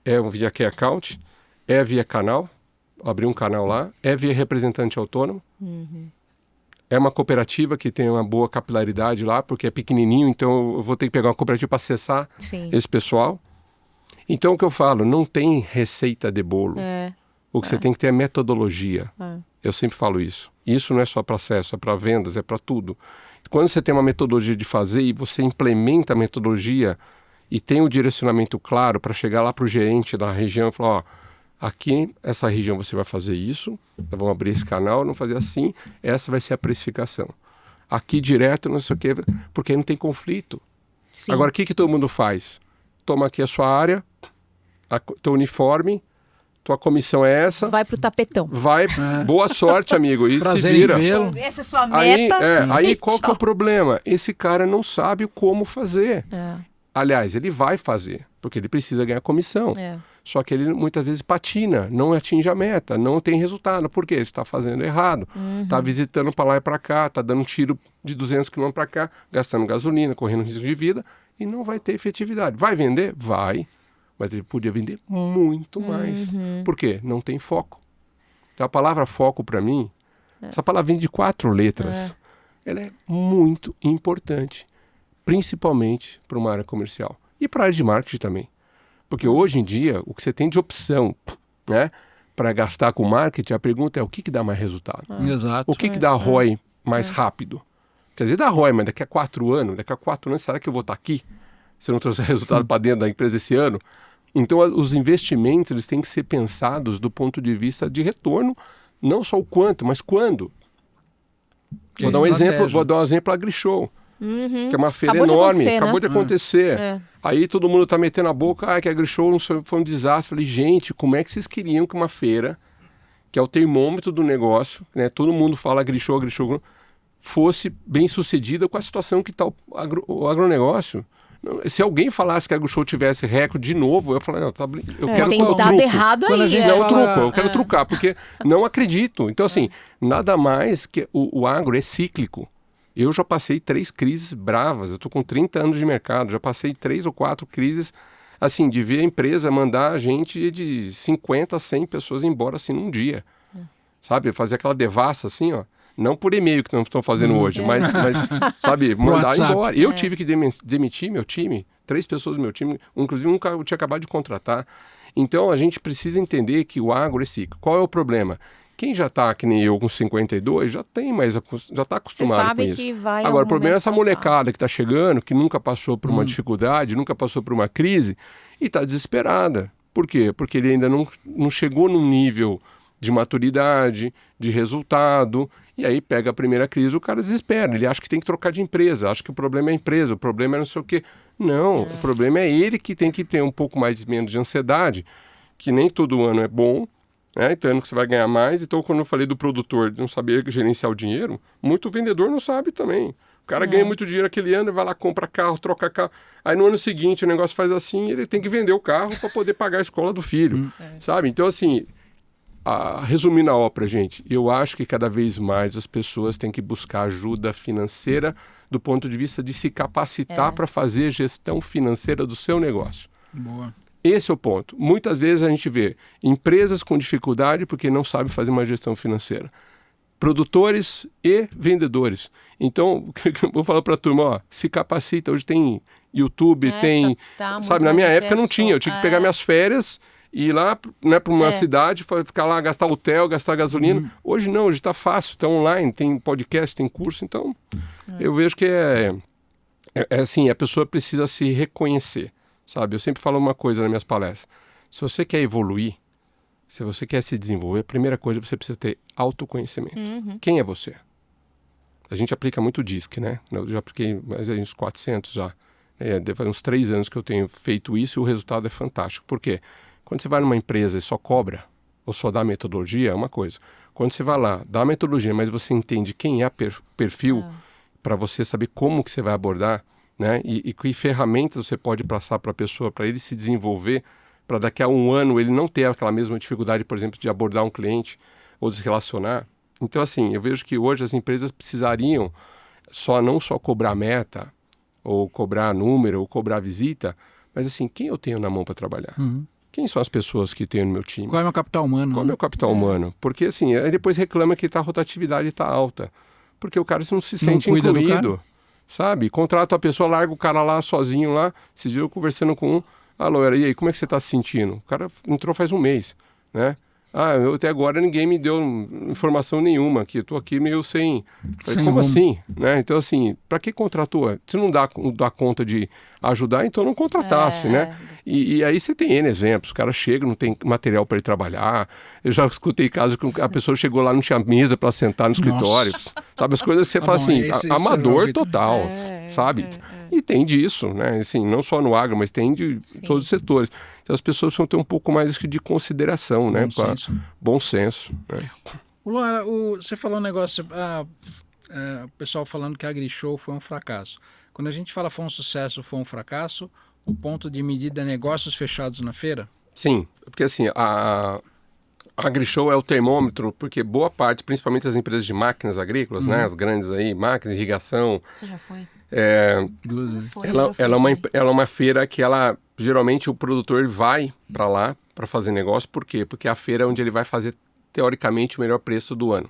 É via Key Account? É via canal? Abrir um canal lá? É via representante autônomo? É uma cooperativa que tem uma boa capilaridade lá, porque é pequenininho, então eu vou ter que pegar uma cooperativa para acessar esse pessoal. Então o que eu falo, não tem receita de bolo. O que você tem que ter é metodologia. Eu sempre falo isso. Isso não é só para acesso, é para vendas, é para tudo. Quando você tem uma metodologia de fazer e você implementa a metodologia e tem um direcionamento claro para chegar lá para o gerente da região e falar, ó, aqui, essa região você vai fazer isso, vamos abrir esse canal, vamos fazer assim, essa vai ser a precificação. Aqui direto, não sei o quê, porque não tem conflito. Sim. Agora, o que todo mundo faz? Toma aqui a sua área, teu uniforme, tua comissão é essa. Vai pro tapetão. Vai, boa sorte, amigo, e prazer se vira. Essa é a sua meta. Aí qual que é o problema? Esse cara não sabe como fazer. Aliás, ele vai fazer, porque ele precisa ganhar comissão. Só que ele muitas vezes patina, não atinge a meta, não tem resultado. Por quê? Você está fazendo errado. Está visitando para lá e para cá, está dando um tiro de 200 km para cá, gastando gasolina, correndo risco de vida e não vai ter efetividade. Vai vender? Vai. Mas ele podia vender muito mais. Por quê? Não tem foco. Então a palavra foco para mim, essa palavra vem de 4 letras. Ela é muito importante, principalmente para uma área comercial e para a área de marketing também. Porque hoje em dia, o que você tem de opção, né, para gastar com marketing, a pergunta é o que dá mais resultado? Exato. O que dá ROI mais rápido? Quer dizer, dá ROI, mas daqui a 4 anos, será que eu vou estar aqui? Se eu não trouxer resultado para dentro da empresa esse ano? Então, os investimentos eles têm que ser pensados do ponto de vista de retorno, não só o quanto, mas quando. Vou dar um exemplo, a AgriShow. Que é uma feira enorme, acabou de acontecer. Aí todo mundo tá metendo a boca, que a AgriShow foi um desastre. Falei, gente, como é que vocês queriam que uma feira, que é o termômetro do negócio, né? Todo mundo fala AgriShow, fosse bem sucedida com a situação que está o agronegócio? Se alguém falasse que a AgriShow tivesse recorde de novo, eu ia falar, não, eu quero tem o dado truco. errado aí. Eu quero trucar, porque não acredito. Então, assim, nada mais que o agro é cíclico. Eu já passei 3 crises bravas, eu estou com 30 anos de mercado, já passei 3 ou 4 crises, assim, de ver a empresa mandar a gente de 50 a 100 pessoas embora, assim, num dia. Sabe, fazer aquela devassa, assim, ó. Não por e-mail que não estão fazendo hoje, mas sabe, mandar embora. Eu tive que demitir meu time, 3 pessoas do meu time, inclusive um eu tinha acabado de contratar. Então, a gente precisa entender que o agro é cíclico. Qual é o problema? Quem já está, que nem eu, com 52, já está acostumado com isso. Que vai Agora, o problema é essa molecada que está chegando, que nunca passou por uma dificuldade, nunca passou por uma crise e está desesperada. Por quê? Porque ele ainda não chegou num nível de maturidade, de resultado, e aí pega a primeira crise, o cara desespera, ele acha que tem que trocar de empresa, acha que o problema é a empresa, o problema é não sei o quê. Não, o problema é ele que tem que ter um pouco menos de ansiedade, que nem todo ano é bom, né? Então ano que você vai ganhar mais. Então quando eu falei do produtor de não saber gerenciar o dinheiro, muito vendedor não sabe também. O cara ganha muito dinheiro aquele ano, vai lá, compra carro, troca carro. Aí no ano seguinte o negócio faz assim, ele tem que vender o carro para poder pagar a escola do filho, sabe? Então assim, resumindo a ópera, gente, eu acho que cada vez mais as pessoas têm que buscar ajuda financeira do ponto de vista de se capacitar para fazer gestão financeira do seu negócio. Boa. Esse é o ponto. Muitas vezes a gente vê empresas com dificuldade porque não sabem fazer uma gestão financeira. Produtores e vendedores. Então, vou falar para a turma, ó, se capacita. Hoje tem YouTube, tem... sabe, na minha época não tinha. Eu tinha que pegar minhas férias e ir lá, né, para uma cidade, ficar lá, gastar hotel, gastar gasolina. Hoje não, hoje está fácil. Está online, tem podcast, tem curso. Então, eu vejo que é assim, a pessoa precisa se reconhecer. Sabe, eu sempre falo uma coisa nas minhas palestras. Se você quer evoluir, se você quer se desenvolver, a primeira coisa você precisa ter autoconhecimento. Quem é você? A gente aplica muito o DISC, né? Eu já apliquei mais uns 400 já. Faz uns 3 anos que eu tenho feito isso e o resultado é fantástico. Por quê? Quando você vai numa empresa e só cobra, ou só dá metodologia, é uma coisa. Quando você vai lá, dá a metodologia, mas você entende quem é perfil para você saber como que você vai abordar, né? E que ferramentas você pode passar para a pessoa para ele se desenvolver, para daqui a um ano ele não ter aquela mesma dificuldade, por exemplo, de abordar um cliente ou se relacionar. Então, assim, eu vejo que hoje as empresas precisariam não só cobrar meta, ou cobrar número, ou cobrar visita, mas assim, quem eu tenho na mão para trabalhar? Quem são as pessoas que tenho no meu time? Qual é o meu capital humano? Qual é o meu capital humano? Porque assim, aí depois reclama que a rotatividade está alta. Porque o cara não se sente incluído, sabe? Contrata a pessoa, larga o cara lá sozinho lá. Esse dia eu conversando com um, alô, e aí, como é que você está se sentindo? O cara entrou faz um mês, né? Eu até agora ninguém me deu informação nenhuma aqui. Eu tô aqui meio sem... Falei, como assim? Né? Então, assim, para que contratou? Se não dá conta de ajudar, então não contratasse, né? E aí você tem N exemplos. O cara chega, não tem material para ele trabalhar. Eu já escutei casos que a pessoa chegou lá, não tinha mesa para sentar no escritório. Sabe, as coisas que você fala assim, amador total, sabe? E tem disso, né? Assim, não só no agro, mas tem de todos os setores. Então as pessoas precisam ter um pouco mais de consideração, né? Bom senso. Né? Luara, você falou um negócio, o pessoal falando que a AgriShow foi um fracasso. Quando a gente fala foi um sucesso, foi um fracasso, o ponto de medida é negócios fechados na feira? Sim, porque assim, a AgriShow é o termômetro, porque boa parte, principalmente as empresas de máquinas agrícolas, né? As grandes aí, máquinas, irrigação... Você já foi? Ela é uma feira que geralmente o produtor vai para lá para fazer negócio. Por quê? Porque é a feira é onde ele vai fazer, teoricamente, o melhor preço do ano.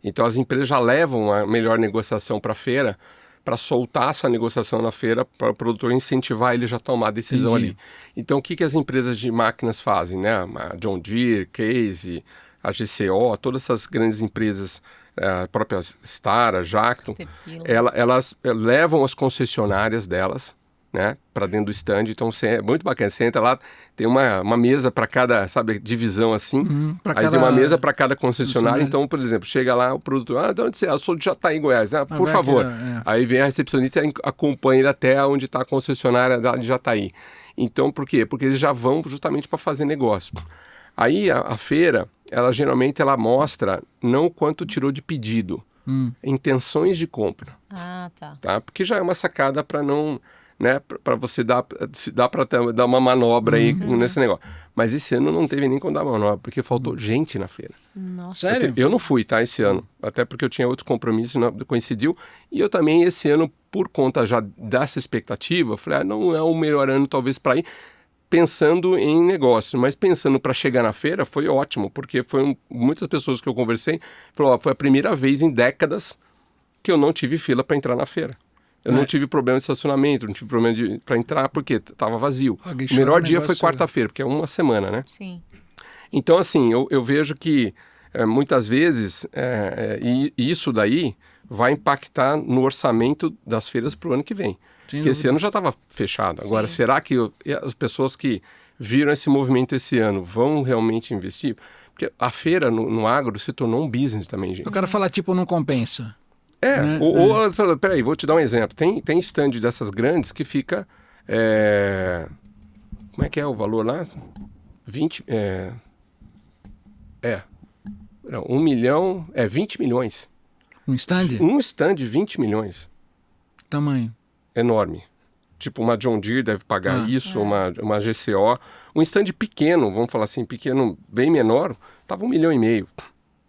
Então as empresas já levam a melhor negociação para a feira, para soltar essa negociação na feira, para o produtor incentivar ele já a tomar a decisão ali. Então o que as empresas de máquinas fazem? Né? A John Deere, Case, a GCO, todas essas grandes empresas, a própria Stara, Jacto, elas levam as concessionárias delas, né, para dentro do stand. Então é muito bacana, você entra lá, tem uma mesa para cada, sabe, divisão assim, aí tem uma mesa para cada concessionária. Então, por exemplo, chega lá o produtor, de onde você é? Eu sou de Jataí, Goiás, por favor. Aí vem a recepcionista e acompanha ele até onde está a concessionária de Jataí. Então, por quê? Porque eles já vão justamente para fazer negócio. Aí a feira, geralmente mostra não o quanto tirou de pedido, intenções de compra. Tá? Porque já é uma sacada para não, né, para você dar para uma manobra aí nesse negócio. Mas esse ano não teve nem como dar manobra, porque faltou gente na feira. Nossa. Sério? Eu não fui, tá, esse ano, até porque eu tinha outros compromissos, não coincidiu. E eu também esse ano, por conta já dessa expectativa, falei, não é o melhor ano talvez para ir, pensando em negócio, mas pensando para chegar na feira foi ótimo, porque muitas pessoas que eu conversei falaram, foi a primeira vez em décadas que eu não tive fila para entrar na feira. Eu não tive problema de estacionamento, não tive problema para entrar, porque estava vazio. O melhor dia foi quarta-feira, porque é uma semana, né? Sim. Então, assim, eu vejo que muitas vezes isso daí vai impactar no orçamento das feiras para o ano que vem. Porque esse ano já estava fechado. Agora, será que as pessoas que viram esse movimento esse ano vão realmente investir? Porque a feira no agro se tornou um business também, gente. Eu quero falar, tipo, não compensa. Ou fala, peraí, vou te dar um exemplo. Tem stand dessas grandes que fica... como é que é o valor lá? 20... 1 milhão... 20 milhões. Um stand? Um stand de 20 milhões. Tamanho? Enorme. Tipo, uma John Deere deve pagar isso, uma GCO. Um stand pequeno, vamos falar assim, pequeno, bem menor, tava 1,5 milhão.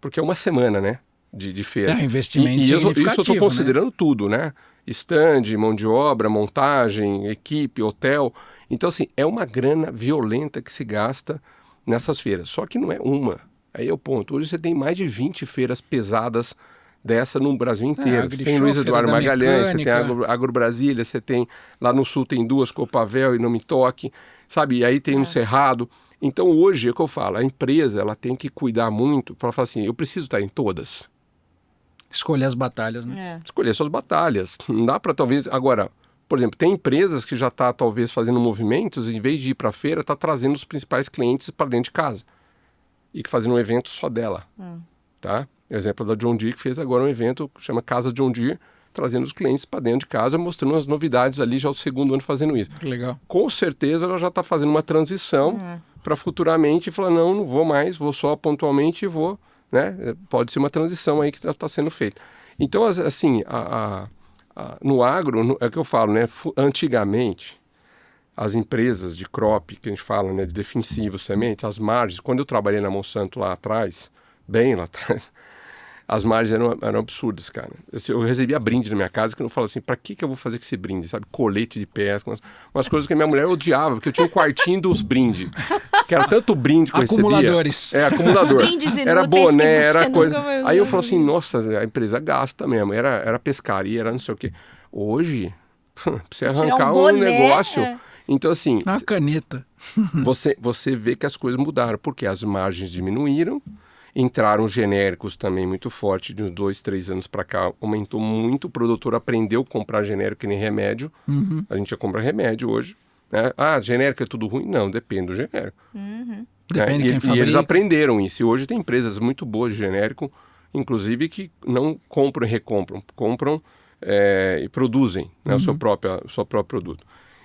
Porque é uma semana, né? De feira. Investimento isso eu estou significativo, considerando tudo, né? Stand, mão de obra, montagem, equipe, hotel. Então, assim, é uma grana violenta que se gasta nessas feiras. Só que não é uma. Aí é o ponto. Hoje você tem mais de 20 feiras pesadas dessa no Brasil inteiro. Você tem Luiz Eduardo Magalhães, você tem Agro Brasília, você tem lá no sul tem 2, Copavel e Não Me Toque, sabe? E aí tem no Cerrado. Então hoje é o que eu falo, a empresa ela tem que cuidar muito para falar assim, eu preciso estar em todas. Escolher as batalhas, né? Escolher suas batalhas. Não dá para talvez... Agora, por exemplo, tem empresas que já tá talvez fazendo movimentos, em vez de ir para a feira, tá trazendo os principais clientes para dentro de casa. E que fazendo um evento só dela. Tá? Exemplo da John Deere, que fez agora um evento que chama Casa John Deere, trazendo os clientes para dentro de casa, mostrando as novidades ali, já é o segundo ano fazendo isso. Legal. Com certeza ela já está fazendo uma transição para futuramente falar, não vou mais, vou só pontualmente e vou né? Pode ser uma transição aí que está sendo feita. Então, assim, no agro, é o que eu falo, né? Antigamente, as empresas de crop, que a gente fala, né? De defensivo, semente, as margens, quando eu trabalhei na Monsanto lá atrás, bem lá atrás, as margens eram absurdas, cara. Eu recebia brinde na minha casa que eu falava assim, pra que eu vou fazer com esse brinde, sabe? Colete de pesca, umas coisas que a minha mulher odiava, porque eu tinha um quartinho dos brindes. Que era tanto brinde que eu recebia. Acumuladores. Acumulador. Brindes era boné, era coisa. Aí eu falo falo assim, nossa, a empresa gasta mesmo. Era pescaria, era não sei o quê. Hoje, pra você arrancar um negócio... Então, assim... Uma caneta. Você vê que as coisas mudaram, porque as margens diminuíram, entraram genéricos também muito forte, de uns 2, 3 anos para cá, aumentou muito, o produtor aprendeu a comprar genérico que nem remédio, a gente já compra remédio hoje, né? Genérico é tudo ruim? Não, depende do genérico. Depende de quem fabrica. E eles aprenderam isso, e hoje tem empresas muito boas de genérico, inclusive que não compram e recompram, compram e produzem, né, o seu próprio produto.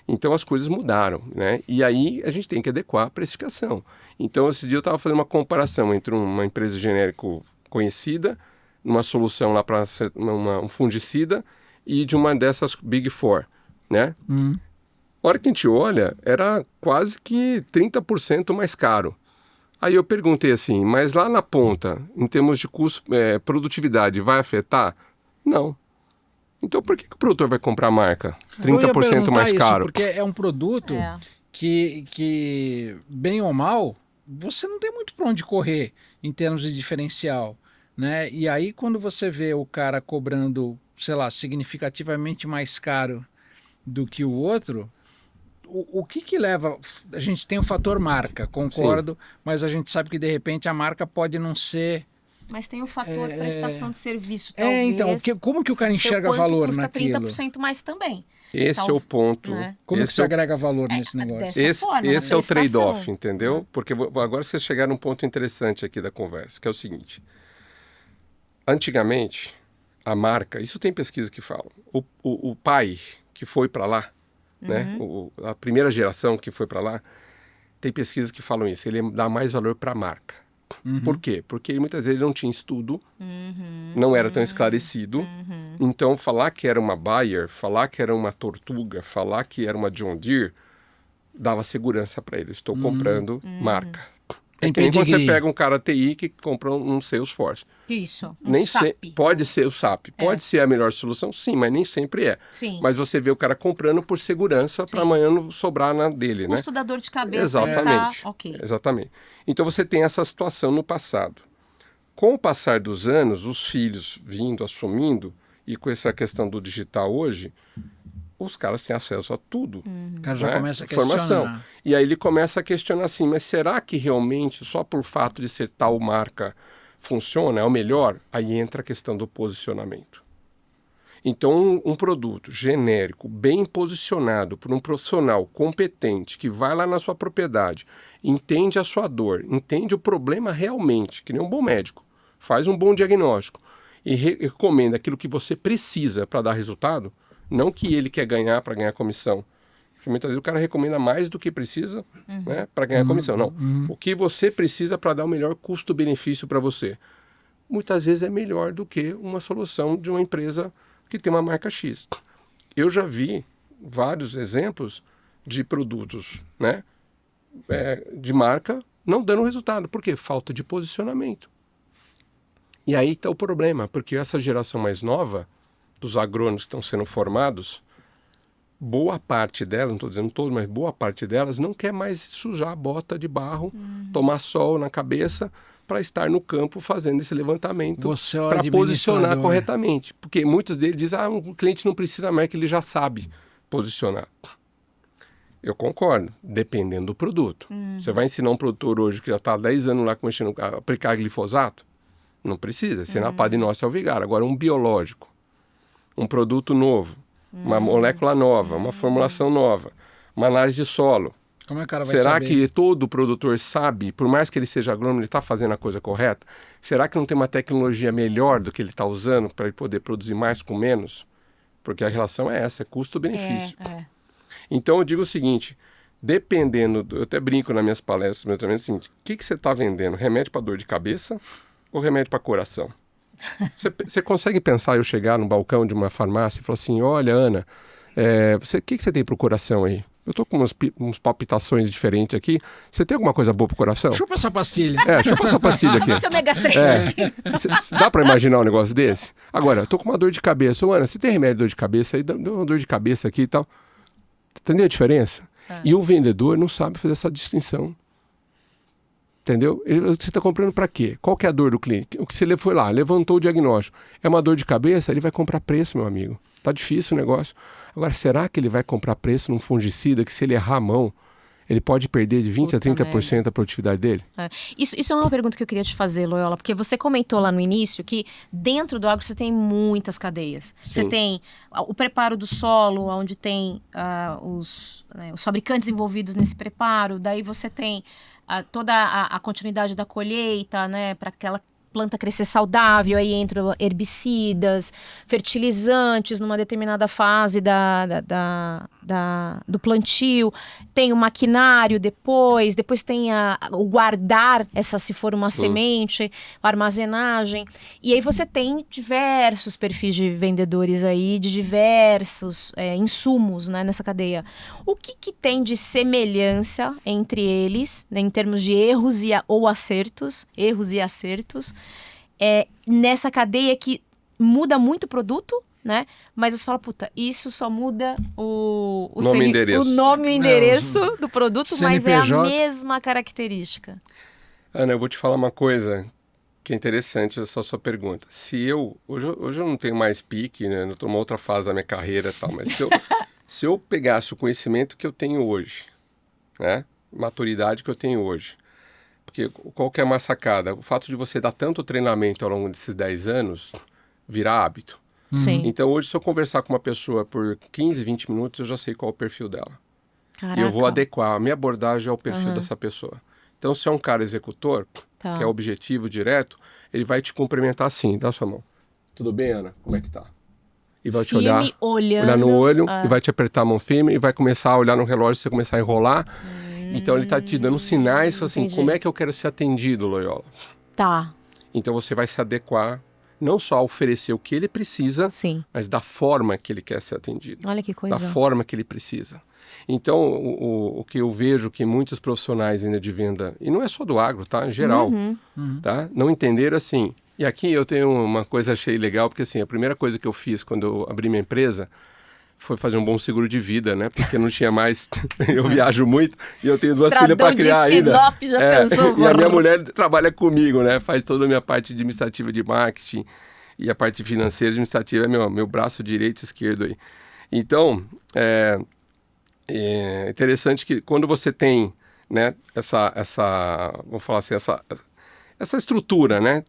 Então as coisas mudaram, né? E aí a gente tem que adequar a precificação. Então esse dia eu estava fazendo uma comparação entre uma empresa de genérico conhecida, uma solução lá para um fungicida e de uma dessas Big Four, né? A hora que a gente olha, era quase que 30% mais caro. Aí eu perguntei assim, mas lá na ponta, em termos de custo, produtividade, vai afetar? Não. Então por que o produtor vai comprar a marca 30% mais caro? Porque é um produto que, bem ou mal, você não tem muito para onde correr em termos de diferencial, né? E aí quando você vê o cara cobrando, sei lá, significativamente mais caro do que o outro, o que leva... A gente tem o fator marca, concordo, mas a gente sabe que de repente a marca pode não ser... Mas tem o fator prestação de serviço, talvez. Então, como que o cara enxerga valor custa naquilo? 30% mais também. Esse é o ponto. Né? Como que se agrega valor nesse negócio? Esse é o trade-off, entendeu? Porque agora vocês chegaram num ponto interessante aqui da conversa, que é o seguinte. Antigamente, a marca... Isso tem pesquisa que falam. O pai que foi para lá, né? A primeira geração que foi para lá, tem pesquisas que falam isso. Ele dá mais valor para a marca. Por quê? Porque ele, muitas vezes ele não tinha estudo, não era tão esclarecido. Então, falar que era uma Bayer, falar que era uma Tortuga, falar que era uma John Deere, dava segurança para ele. Estou comprando marca. É que nem quando você pega um cara TI que compra um Salesforce. Isso, SAP. Pode ser o SAP. Pode ser a melhor solução, sim, mas nem sempre é. Sim. Mas você vê o cara comprando por segurança para amanhã não sobrar na dele, né? Custo da dor de cabeça. Exatamente. Okay. Exatamente. Então você tem essa situação no passado. Com o passar dos anos, os filhos vindo, assumindo, e com essa questão do digital hoje, os caras têm acesso a tudo. O cara já começa a questionar. E aí ele começa a questionar assim, mas será que realmente, só por fato de ser tal marca, funciona? É o melhor? Aí entra a questão do posicionamento. Então, um produto genérico, bem posicionado por um profissional competente, que vai lá na sua propriedade, entende a sua dor, entende o problema realmente, que nem um bom médico, faz um bom diagnóstico e recomenda aquilo que você precisa para dar resultado, não que ele quer ganhar para ganhar comissão. Porque muitas vezes o cara recomenda mais do que precisa, né, para ganhar comissão. Não. O que você precisa para dar o melhor custo-benefício para você. Muitas vezes é melhor do que uma solução de uma empresa que tem uma marca X. Eu já vi vários exemplos de produtos, né, de marca não dando resultado. Por quê? Falta de posicionamento. E aí está o problema, porque essa geração mais nova, dos agrônomos que estão sendo formados, boa parte delas, não estou dizendo todos, mas boa parte delas não quer mais sujar a bota de barro, tomar sol na cabeça para estar no campo fazendo esse levantamento para posicionar corretamente. Porque muitos deles dizem, o cliente não precisa mais, que ele já sabe posicionar. Eu concordo, dependendo do produto. Você vai ensinar um produtor hoje que já está há 10 anos lá começando a aplicar glifosato? Não precisa, ensinar Padinócio ao Vigar. Agora, um biológico, um produto novo, uma molécula nova, uma formulação nova, uma análise de solo. Como é que o cara vai Será saber? que todo produtor sabe, por mais que ele seja agrônomo, ele está fazendo a coisa correta? Será que não tem uma tecnologia melhor do que ele está usando para ele poder produzir mais com menos? Porque a relação é essa, é custo-benefício. Então eu digo o seguinte, dependendo, eu até brinco nas minhas palestras, meu treinamento, é o seguinte, o que você está vendendo? Remédio para dor de cabeça o remédio para coração. Você consegue pensar eu chegar no balcão de uma farmácia e falar assim, olha, Ana, o que você tem pro coração aí? Eu tô com umas palpitações diferentes aqui. Você tem alguma coisa boa pro coração? Chupa essa pastilha. Chupa essa pastilha aqui. Esse ômega 3 aqui. Dá pra imaginar um negócio desse? Agora, eu tô com uma dor de cabeça. Ô, Ana, você tem remédio de dor de cabeça aí? Dá uma dor de cabeça aqui e tal. Entendeu a diferença? E o vendedor não sabe fazer essa distinção. Entendeu? Você está comprando para quê? Qual que é a dor do cliente? O que você foi lá, levantou o diagnóstico. É uma dor de cabeça? Ele vai comprar preço, meu amigo. Tá difícil o negócio. Agora, será que ele vai comprar preço num fungicida que se ele errar a mão, ele pode perder de 20% a 30% a produtividade dele? Isso é uma pergunta que eu queria te fazer, Loyola, porque você comentou lá no início que dentro do agro você tem muitas cadeias. Sim. Você tem o preparo do solo, onde tem os fabricantes envolvidos nesse preparo, daí você tem toda a continuidade da colheita, né, para aquela planta crescer saudável, aí entram herbicidas, fertilizantes numa determinada fase do plantio, tem o maquinário depois tem o guardar, se for uma semente, a armazenagem, e aí você tem diversos perfis de vendedores aí, de diversos insumos, né, nessa cadeia. O que tem de semelhança entre eles, né, em termos de erros e acertos, nessa cadeia que muda muito o produto, né? Mas você fala, isso só muda o nome e endereço. O nome e o endereço do produto, mas é a CNPJ. mesma característica. Ana, eu vou te falar uma coisa que é interessante, essa sua pergunta. Hoje eu não tenho mais pique, né? Eu estou numa outra fase da minha carreira e tal, mas se eu pegasse o conhecimento que eu tenho hoje, né? Maturidade que eu tenho hoje, porque qual que é uma sacada? O fato de você dar tanto treinamento ao longo desses 10 anos virar hábito. Sim. Então hoje, se eu conversar com uma pessoa por 15, 20 minutos, eu já sei qual é o perfil dela. Caraca. E eu vou adequar a minha abordagem ao perfil dessa pessoa. Então, se é um cara executor, que é objetivo, direto, ele vai te cumprimentar assim, dá sua mão. Tudo bem, Ana? Como é que tá? E vai te olhar no olho, e vai te apertar a mão firme, e vai começar a olhar no relógio, você começar a enrolar. Então, ele tá te dando sinais, assim, entendi. como é que eu quero ser atendido, Loyola? Tá. Então, você vai se adequar, não só a oferecer o que ele precisa, Sim. mas da forma que ele quer ser atendido. Olha que coisa. Da forma que ele precisa. Então, o que eu vejo que muitos profissionais ainda de venda, e não é só do agro, tá? Em geral, tá? Não entenderam assim. E aqui eu tenho uma coisa, achei legal, porque assim, a primeira coisa que eu fiz quando eu abri minha empresa foi fazer um bom seguro de vida, né? Porque não tinha mais... eu viajo muito e eu tenho duas filhas para criar ainda. Sinop, já pensou, e a minha mulher trabalha comigo, né? Faz toda a minha parte administrativa de marketing e a parte financeira administrativa é meu braço direito e esquerdo aí. Então, é interessante que quando você tem, né, vou falar assim, essa estrutura, né?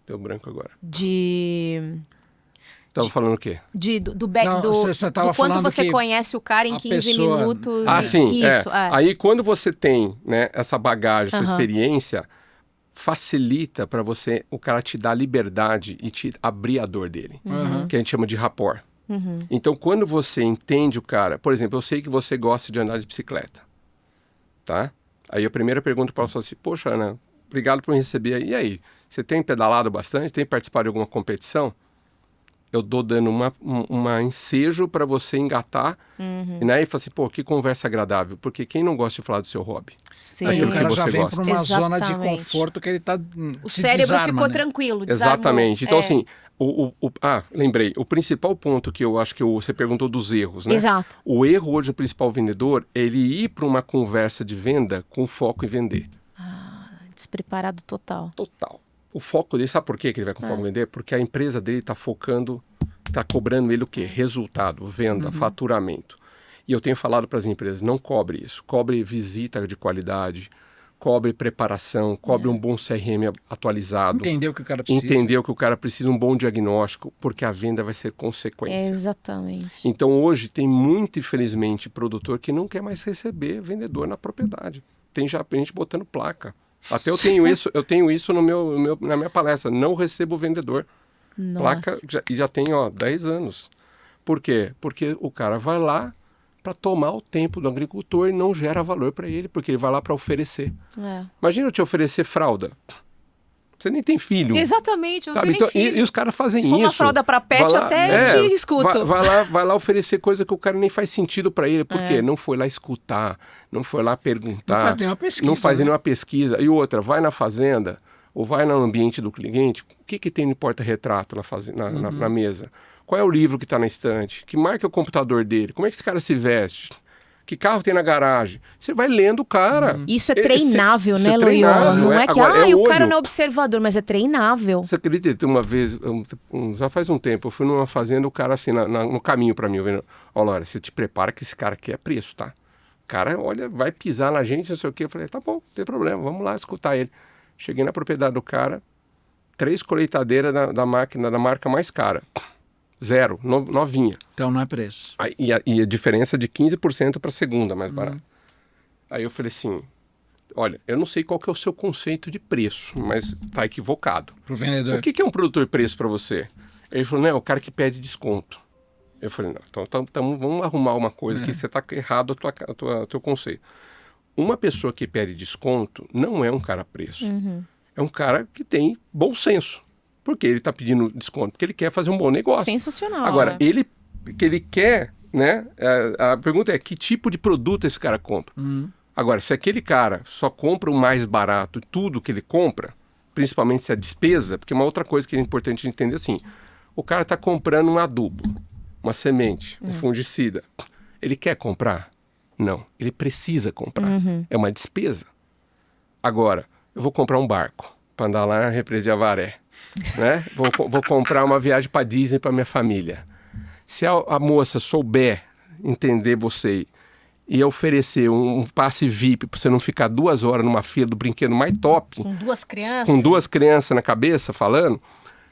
Deu branco agora. Tava falando o quê? Do quanto você conhece o cara em 15 minutos. Sim. Isso, Aí quando você tem, né, essa bagagem, essa experiência, facilita para você, o cara te dar liberdade e te abrir a dor dele. Que a gente chama de rapport. Então, quando você entende o cara... Por exemplo, eu sei que você gosta de andar de bicicleta. Tá? Aí a primeira pergunta para você é assim, poxa, Ana, obrigado por me receber. E aí, você tem pedalado bastante? Tem participado de alguma competição? Eu dou dando uma ensejo para você engatar. Né? E fala assim, que conversa agradável. Porque quem não gosta de falar do seu hobby? Sim. Aí o cara já vem gosta. para uma zona de conforto que ele tá... O cérebro ficou tranquilo, desarmou. Exatamente. Então, assim... lembrei. O principal ponto que eu acho que você perguntou dos erros, né? Exato. O erro hoje do principal vendedor é ele ir para uma conversa de venda com foco em vender. Despreparado total. Total. O foco dele, sabe por quê que ele vai com foco em vender? Porque a empresa dele está focando, está cobrando ele o quê? Resultado, venda, faturamento. E eu tenho falado para as empresas, não cobre isso. Cobre visita de qualidade, cobre preparação, cobre um bom CRM atualizado. Entender o que o cara precisa. Entender o que o cara precisa, um bom diagnóstico, porque a venda vai ser consequência. Exatamente. Então hoje tem muito, infelizmente, produtor que não quer mais receber vendedor na propriedade. Tem já gente botando placa. Até eu tenho isso na minha palestra, não recebo vendedor. Nossa. Placa já tem 10 anos. Por quê? Porque o cara vai lá para tomar o tempo do agricultor e não gera valor para ele, porque ele vai lá para oferecer. Imagina eu te oferecer fralda. Você nem tem filho. Exatamente, eu não tenho então, nem filho. E os caras fazem Se isso. for uma fralda pra pet, Vai lá, até te escuto. Vai lá oferecer coisa que o cara nem faz sentido para ele. Por quê? Não foi lá escutar, não foi lá perguntar. Não faz nenhuma pesquisa. Não faz né? nenhuma pesquisa. E outra, vai na fazenda ou vai no ambiente do cliente, o que tem no porta-retrato na mesa? Qual é o livro que está na estante? Que marca é o computador dele? Como é que esse cara se veste? Que carro tem na garagem? Você vai lendo o cara. Isso é treinável, né, Loyola? Não é que agora, o cara não é observador, mas é treinável. Você acredita? Uma vez, já faz um tempo, eu fui numa fazenda, o cara assim, no caminho para mim, vendo, olha, Laura, você te prepara que esse cara aqui é preço, tá? O cara, olha, vai pisar na gente, não sei o quê. Eu falei, tá bom, não tem problema, vamos lá escutar ele. Cheguei na propriedade do cara, 3 colheitadeiras da marca mais cara. 0, novinha. Então não é preço. E a diferença de 15% para a segunda, mais barata. Aí eu falei assim, olha, eu não sei qual que é o seu conceito de preço, mas tá equivocado. Pro vendedor. O que é um produtor preço para você? Ele falou, não, é o cara que pede desconto. Eu falei, não, então vamos arrumar uma coisa que você tá errado o teu conceito. Uma pessoa que pede desconto não é um cara preço. É um cara que tem bom senso. Por que ele está pedindo desconto? Porque ele quer fazer um bom negócio. Sensacional. Agora, ele quer, né? A pergunta é que tipo de produto esse cara compra? Agora, se aquele cara só compra o mais barato, tudo que ele compra, principalmente se a despesa, porque uma outra coisa que é importante entender assim, o cara está comprando um adubo, uma semente, um fungicida. Ele quer comprar? Não, ele precisa comprar. É uma despesa. Agora, eu vou comprar um barco para andar lá na represa de Avaré. Né? Vou comprar uma viagem para Disney para minha família. Se a moça souber entender você e oferecer um passe VIP para você não ficar 2 horas numa fila do brinquedo mais top, com 2 crianças na cabeça falando,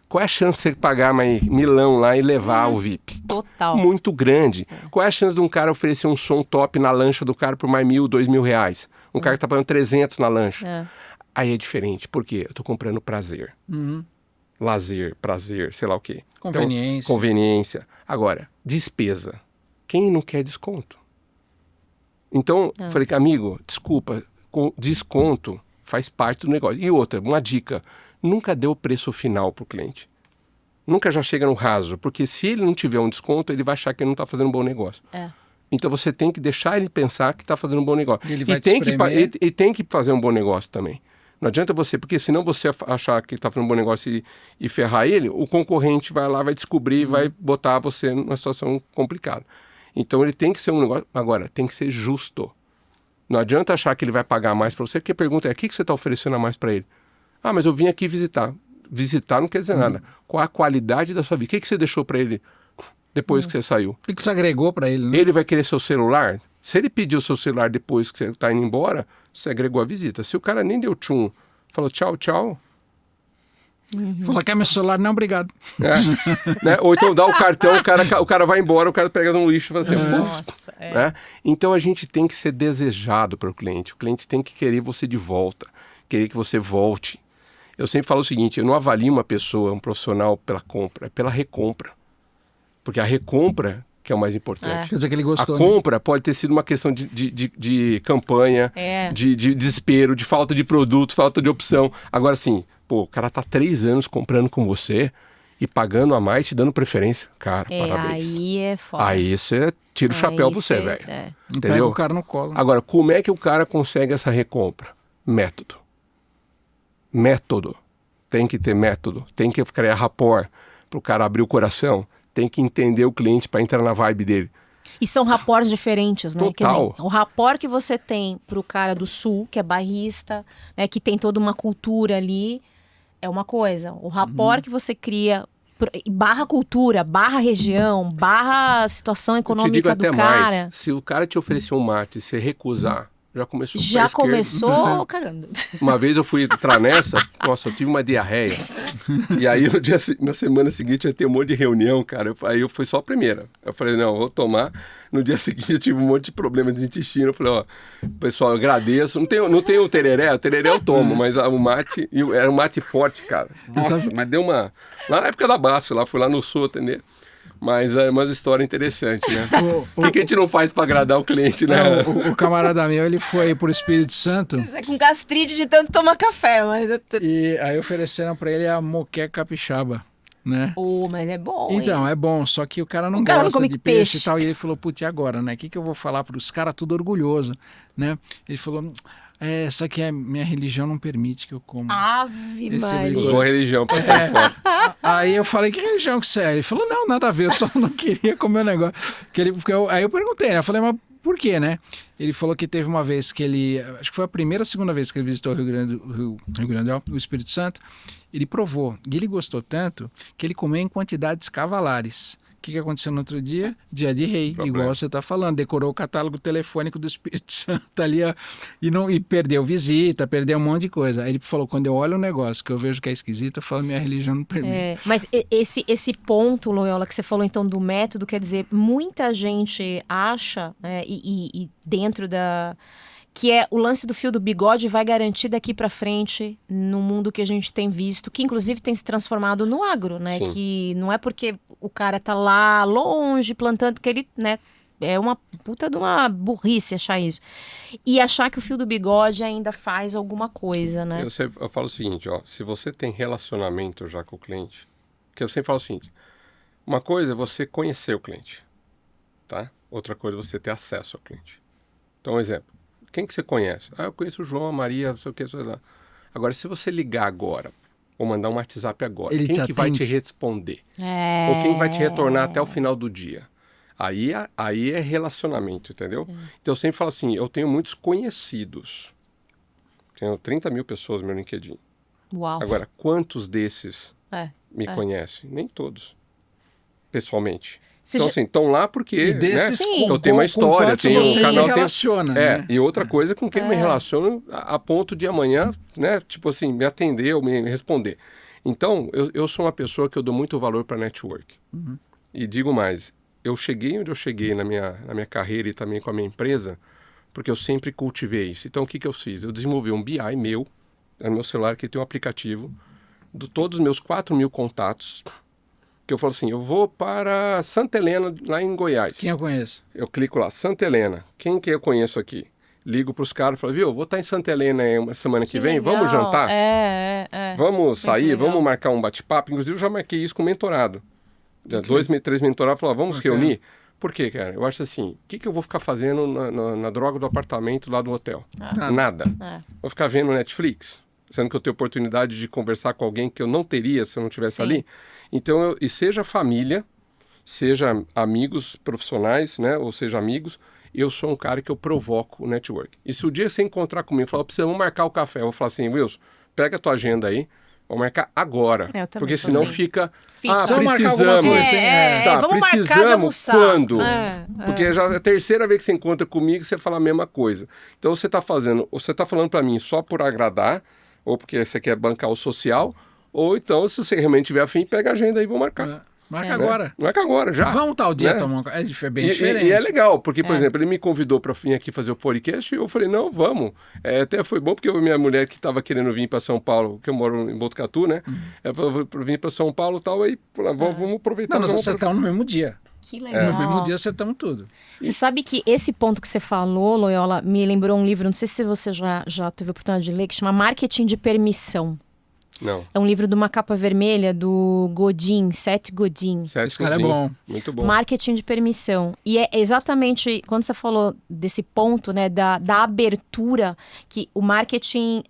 qual é a chance de você pagar mais milão lá e levar o VIP? Total. Muito grande. Qual é a chance de um cara oferecer um som top na lancha do cara por mais 1.000, 2.000 reais? Um cara que tá pagando 300 na lancha. Aí é diferente, porque eu tô comprando prazer. Lazer, prazer, sei lá o quê. Conveniência. Então, conveniência. Agora, despesa. Quem não quer desconto? Então, falei, amigo, desculpa, desconto faz parte do negócio. E outra, uma dica, nunca dê o preço final pro cliente. Nunca já chega no raso, porque se ele não tiver um desconto, ele vai achar que ele não está fazendo um bom negócio. Então você tem que deixar ele pensar que está fazendo um bom negócio. Ele vai e tem que fazer um bom negócio também. Não adianta você, porque senão você achar que está fazendo um bom negócio e ferrar ele, o concorrente vai lá, vai descobrir e vai botar você numa situação complicada. Então ele tem que ser um negócio, agora, tem que ser justo. Não adianta achar que ele vai pagar mais para você, porque a pergunta é, o que você está oferecendo a mais para ele? Ah, mas eu vim aqui visitar. Visitar não quer dizer nada. Qual a qualidade da sua vida? O que você deixou para ele depois que você saiu? O que você agregou para ele, né? Ele vai querer seu celular? Se ele pedir o seu celular depois que você está indo embora, você agregou a visita. Se o cara nem deu tchum, falou tchau, tchau. Falou, quer meu celular? Não, obrigado. Né? Ou então dá o cartão, o cara vai embora, o cara pega no lixo e fala assim, Nossa, né? Então a gente tem que ser desejado para o cliente tem que querer você de volta, querer que você volte. Eu sempre falo o seguinte, eu não avalio uma pessoa, um profissional pela compra, é pela recompra. Porque a recompra que é o mais importante. Quer dizer que ele gostou. A compra pode ter sido uma questão de campanha, de desespero, de falta de produto, falta de opção. Agora sim, o cara tá 3 anos comprando com você e pagando a mais, te dando preferência. Cara, parabéns. Aí é foda. Aí você tira o chapéu pra você, velho. Entendeu? Pega o cara no colo. Agora, como é que o cara consegue essa recompra? Método. Método. Tem que ter método. Tem que criar rapport pro cara abrir o coração. Tem que entender o cliente para entrar na vibe dele. E são rapports diferentes, né? Total. Quer dizer, o rapport que você tem pro cara do sul, que é bairrista, né, que tem toda uma cultura ali, é uma coisa. O rapport que você cria, barra cultura, barra região, barra situação econômica do cara. Mais, se o cara te oferecer um mate e você recusar, já começou com Já começou cagando. Uma vez eu fui entrar nessa, nossa, eu tive uma diarreia. E aí na semana seguinte ia ter um monte de reunião, cara. Aí eu fui só a primeira. Eu falei, não, eu vou tomar. No dia seguinte eu tive um monte de problema de intestino. Eu falei, ó, pessoal, eu agradeço. Não tem o tereré eu tomo, mas o mate, era um mate forte, cara. Nossa, mas deu uma... Lá na época da Baço, fui lá no sul atender. Mas é uma história interessante, né? O que a gente não faz para agradar o cliente, né? O camarada meu, ele foi pro Espírito Santo. Isso é com gastrite de tanto tomar café, mas... E aí ofereceram pra ele a moqueca capixaba, né? Mas é bom, Então, hein? é bom, só que o cara não cara não gosta come de peixe e peixe. tal. E ele falou, putz, e agora, né? O que eu vou falar pros caras tudo orgulhoso, né? Ele falou, só que a minha religião não permite que eu coma. Ave Esse Maria. Usou a religião para sair fora. Aí eu falei, que religião que você é? Ele falou, não, nada a ver, eu só não queria comer o negócio. Aí eu perguntei, né? Eu falei, mas por quê, né? Ele falou que teve uma vez que ele, acho que foi a primeira ou segunda vez que ele visitou o Rio Grande, o Espírito Santo, ele provou, e ele gostou tanto que ele comeu em quantidades cavalares. O que aconteceu no outro dia? Dia de rei, igual você está falando. Decorou o catálogo telefônico do Espírito Santo ali, ó, e perdeu visita, perdeu um monte de coisa. Aí ele falou, quando eu olho um negócio que eu vejo que é esquisito, eu falo, minha religião não permite. Mas esse ponto, Loyola, que você falou então do método, quer dizer, muita gente acha, né, e dentro da... que é o lance do fio do bigode vai garantir daqui para frente no mundo que a gente tem visto, que inclusive tem se transformado no agro, né? Sim. Que não é porque o cara tá lá longe plantando que ele, né? É uma puta de uma burrice achar isso. E achar que o fio do bigode ainda faz alguma coisa, né? Eu falo o seguinte, ó, se você tem relacionamento já com o cliente, que eu sempre falo o seguinte, uma coisa é você conhecer o cliente, tá? Outra coisa é você ter acesso ao cliente. Então, um exemplo. Quem que você conhece? Eu conheço o João, a Maria, não sei o que, sei lá. Agora, se você ligar agora, ou mandar um WhatsApp agora, Ele quem te que vai te atende? responder? Ou quem vai te retornar até o final do dia? Aí é relacionamento, entendeu? Então, eu sempre falo assim, eu tenho muitos conhecidos. Tenho 30 mil pessoas no meu LinkedIn. Uau. Agora, quantos desses me conhecem? Nem todos, pessoalmente. Então, assim, estão lá porque E desses, né, eu tenho uma história, tenho um você canal... se relaciona, né? E outra coisa com quem eu me relaciono a ponto de amanhã, né, tipo assim, me atender ou me responder. Então, eu sou uma pessoa que eu dou muito valor para network. E digo mais, eu cheguei onde eu cheguei na minha carreira e também com a minha empresa, porque eu sempre cultivei isso. Então, o que eu fiz? Eu desenvolvi um BI meu, no meu celular, que tem um aplicativo, de todos os meus 4.000 contatos, que eu falo assim, eu vou para Santa Helena, lá em Goiás. Quem eu conheço? Eu clico lá, Santa Helena. Quem que eu conheço aqui? Ligo para os caras e falo, viu, vou estar em Santa Helena uma semana que vem, legal. vamos jantar? Vamos sair, legal. vamos marcar um bate-papo. Inclusive, eu já marquei isso com mentorado. 3 mentorados falaram, vamos reunir. Por quê, cara? Eu acho assim, o que eu vou ficar fazendo na droga do apartamento lá do hotel? Nada. Vou ficar vendo Netflix? Sendo que eu tenho oportunidade de conversar com alguém que eu não teria se eu não estivesse ali. Então, e seja família, seja amigos profissionais, né? Ou seja amigos, eu sou um cara que eu provoco o network. E se o dia você encontrar comigo e falar, precisamos marcar o café, eu vou falar assim, Wilson, pega a tua agenda aí, vamos marcar agora. Porque senão fica... Precisamos marcar precisamos. alguma coisa, Tá, vamos marcar de precisamos almoçar. quando? Porque já é a terceira vez que você encontra comigo, você fala a mesma coisa. Então você está falando para mim só por agradar, ou porque você quer bancar o social, ou então, se você realmente tiver afim, pega a agenda aí e vou marcar. Marca agora. Marca agora, já. Vamos tal dia né? tomar um... É bem diferente. E é legal, porque, por exemplo, ele me convidou para vir aqui fazer o podcast e eu falei, não, vamos. Até foi bom porque minha mulher que estava querendo vir para São Paulo, que eu moro em Botucatu, né? Ela falou, vou vir para São Paulo e tal, aí vamos aproveitar. Não, nós acertamos no mesmo dia. Que legal. No mesmo dia acertamos tudo. Você sabe que esse ponto que você falou, Loyola, me lembrou um livro, não sei se você já teve a oportunidade de ler, que chama Marketing de Permissão. Não. É um livro de uma capa vermelha do Godin, Seth Godin. Esse cara é bom. Muito bom. Marketing de permissão. E é exatamente, quando você falou desse ponto, né, da abertura, que o marketing,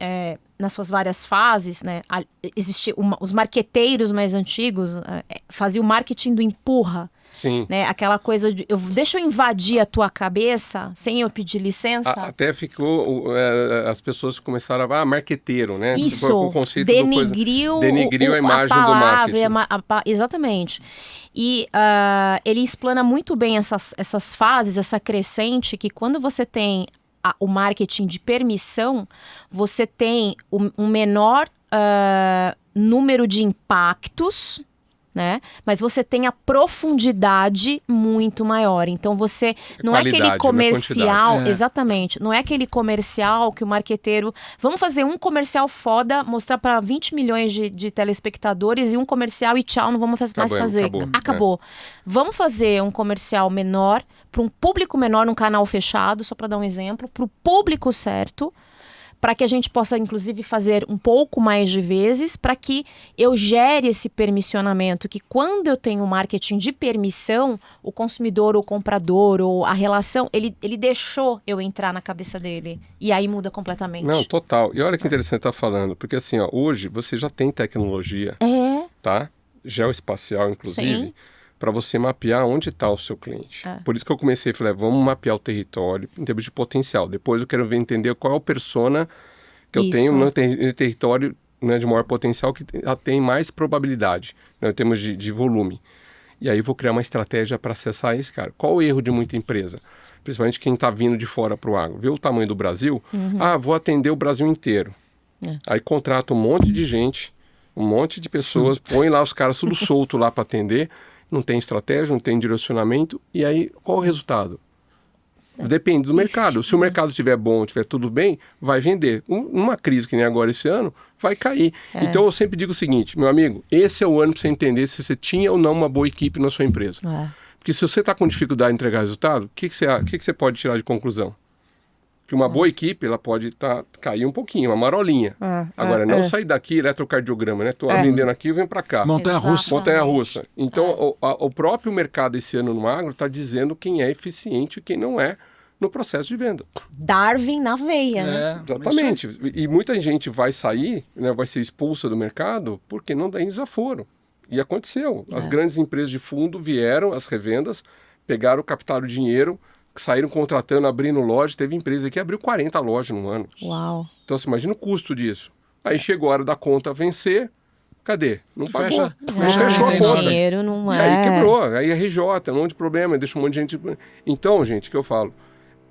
nas suas várias fases, né, os marqueteiros mais antigos faziam o marketing do empurra. Sim. Né, aquela coisa de, deixa eu invadir a tua cabeça sem eu pedir licença. Até ficou, as pessoas começaram a marqueteiro, né? Isso, Tipo, o conceito denigriu a imagem a palavra, do marketing. Exatamente. E ele explana muito bem essas fases, essa crescente, que quando você tem o marketing de permissão, você tem um menor número de impactos né? Mas você tem a profundidade muito maior. Então você não é aquele comercial, exatamente, não é aquele comercial que o marqueteiro, vamos fazer um comercial foda, mostrar para 20 milhões de telespectadores e um comercial e tchau, não vamos mais fazer. Acabou. Vamos fazer um comercial menor para um público menor, num canal fechado, só para dar um exemplo, para o público certo, para que a gente possa, inclusive, fazer um pouco mais de vezes, para que eu gere esse permissionamento, que quando eu tenho marketing de permissão, o consumidor, ou o comprador, ou a relação, ele deixou eu entrar na cabeça dele. E aí muda completamente. Não, total. E olha que interessante estar falando, porque assim, ó, hoje você já tem tecnologia, tá? Geoespacial, inclusive, para você mapear onde está o seu cliente. Por isso que eu comecei a falar, vamos mapear o território em termos de potencial. Depois eu quero entender qual é a persona que eu tenho no território, né, de maior potencial, que tem mais probabilidade, né, em termos de volume. E aí vou criar uma estratégia para acessar esse cara. Qual o erro de muita empresa? Principalmente quem está vindo de fora para o agro. Vê o tamanho do Brasil, vou atender o Brasil inteiro. Aí contrata um monte de gente, um monte de pessoas, põe lá os caras tudo solto lá para atender, não tem estratégia, não tem direcionamento, e aí qual o resultado? Depende do mercado. Se o mercado estiver bom, estiver tudo bem, vai vender. Uma crise que nem agora esse ano, vai cair. Então eu sempre digo o seguinte, meu amigo, esse é o ano para você entender se você tinha ou não uma boa equipe na sua empresa. Porque se você está com dificuldade em entregar resultado, o que você pode tirar de conclusão? Que uma boa equipe, ela pode cair um pouquinho, uma marolinha. Agora, não sair daqui, eletrocardiograma, né? Estou vendendo aqui e venho para cá. Montanha-russa. Então, o próprio mercado esse ano no agro está dizendo quem é eficiente e quem não é no processo de venda. Darwin na veia, né? Exatamente. E muita gente vai sair, né, vai ser expulsa do mercado porque não tem desaforo. E aconteceu. As grandes empresas de fundo vieram, as revendas, pegaram, captaram dinheiro, saíram contratando, abrindo loja. Teve empresa que abriu 40 lojas no ano. Uau. Então você imagina o custo disso. Aí chegou a hora da conta vencer, cadê? Não pagou. Fechou a conta. Dinheiro não e aí quebrou. Aí RJ, um monte de problema, deixa um monte de gente... Então, gente, o que eu falo?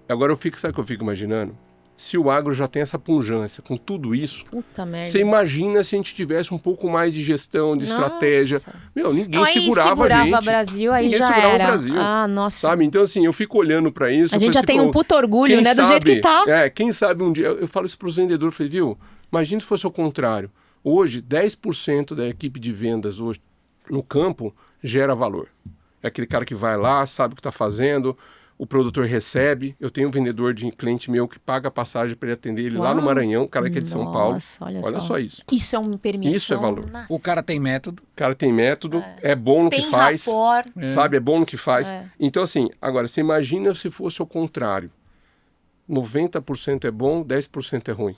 Agora sabe o que eu fico imaginando? Se o agro já tem essa pujança com tudo isso, puta merda, você imagina se a gente tivesse um pouco mais de gestão, de estratégia. Meu, ninguém segurava a gente. Brasil, aí ninguém já segurava era. o Brasil. Nossa. Sabe? Então, assim, eu fico olhando para isso. A gente já tem um puto orgulho, né? Do jeito que tá. Quem sabe um dia... Eu falo isso para os vendedores, falei, viu? Imagina se fosse o contrário. Hoje, 10% da equipe de vendas hoje no campo gera valor. É aquele cara que vai lá, sabe o que está fazendo... O produtor recebe, eu tenho um vendedor de cliente meu que paga a passagem para ele atender ele lá no Maranhão, o cara que é de São Paulo. Olha só isso. Isso é uma permissão. Isso é valor. O cara tem método. O cara tem método, é bom no que faz. Rapport. Sabe, é bom no que faz. Então assim, agora, você imagina se fosse o contrário. 90% é bom, 10% é ruim.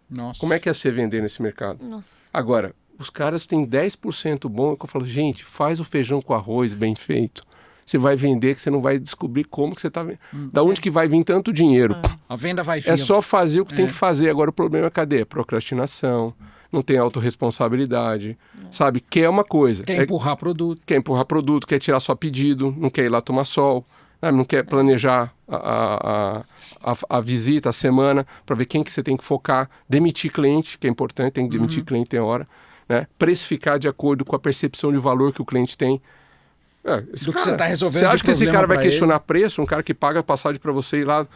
Nossa. Como é que é você vender nesse mercado? Nossa. Agora, os caras têm 10% bom, é que eu falo, gente, faz o feijão com arroz bem feito. Você vai vender, que você não vai descobrir como que você está vendendo. Da onde que vai vir tanto dinheiro? A venda vai vir. É só fazer o que tem que fazer. Agora o problema é cadê? Procrastinação, não tem autorresponsabilidade, sabe? Quer uma coisa. Quer empurrar produto. Quer empurrar produto, quer tirar só pedido, não quer ir lá tomar sol, não quer planejar a visita, a semana, para ver quem que você tem que focar. Demitir cliente, que é importante, tem que demitir cliente, tem hora. Né? Precificar de acordo com a percepção de valor que o cliente tem. Do que você está resolvendo. Você acha que esse cara vai questionar preço? Um cara que paga a passagem para você ir lá,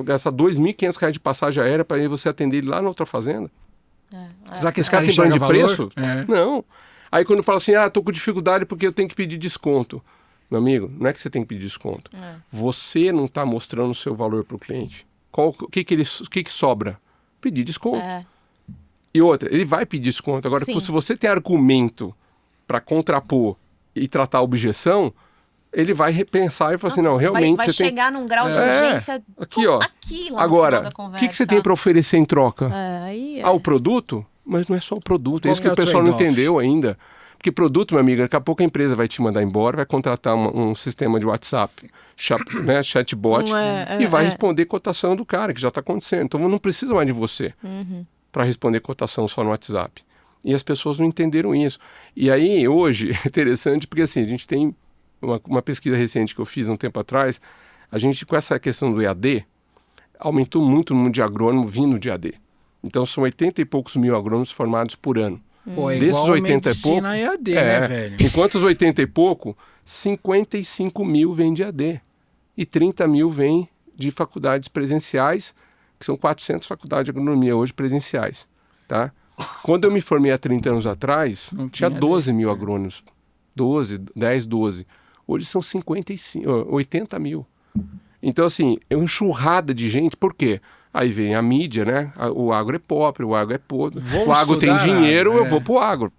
gastar R$2.500 de passagem aérea para você atender ele lá na outra fazenda? Será que esse cara tem plano de preço? É. Não. Aí quando fala assim, estou com dificuldade porque eu tenho que pedir desconto. Meu amigo, não é que você tem que pedir desconto. Você não está mostrando o seu valor para o cliente. O que sobra? Pedir desconto. E outra, ele vai pedir desconto. Agora, se você tem argumento para contrapor e tratar a objeção, ele vai repensar e falar assim, não, realmente vai você tem... Vai chegar num grau de urgência aqui lá agora, no final da conversa. O que você tem para oferecer em troca? O produto? Mas não é só o produto, é isso que o pessoal não entendeu ainda. Porque produto, meu amigo, daqui a pouco a empresa vai te mandar embora, vai contratar um sistema de WhatsApp, chatbot, e vai responder cotação do cara, que já está acontecendo. Então não precisa mais de você para responder cotação só no WhatsApp. E as pessoas não entenderam isso. E aí, hoje, é interessante, porque assim, a gente tem uma pesquisa recente que eu fiz um tempo atrás, a gente, com essa questão do EAD, aumentou muito o número de agrônomo vindo de EAD. Então, são 80 e poucos mil agrônomos formados por ano. Pô, é Desses igual 80 e pouco... medicina EAD, né, velho? Enquanto os 80 e pouco, 55 mil vem de EAD. E 30 mil vem de faculdades presenciais, que são 400 faculdades de agronomia hoje presenciais, tá? Quando eu me formei há 30 anos atrás, tinha 12 mil agrônomos. 12. Hoje são 80 mil. Então, assim, é uma enxurrada de gente. Por quê? Aí vem a mídia, né? O agro é pobre, o agro é podre. O agro tem dinheiro, eu vou pro agro.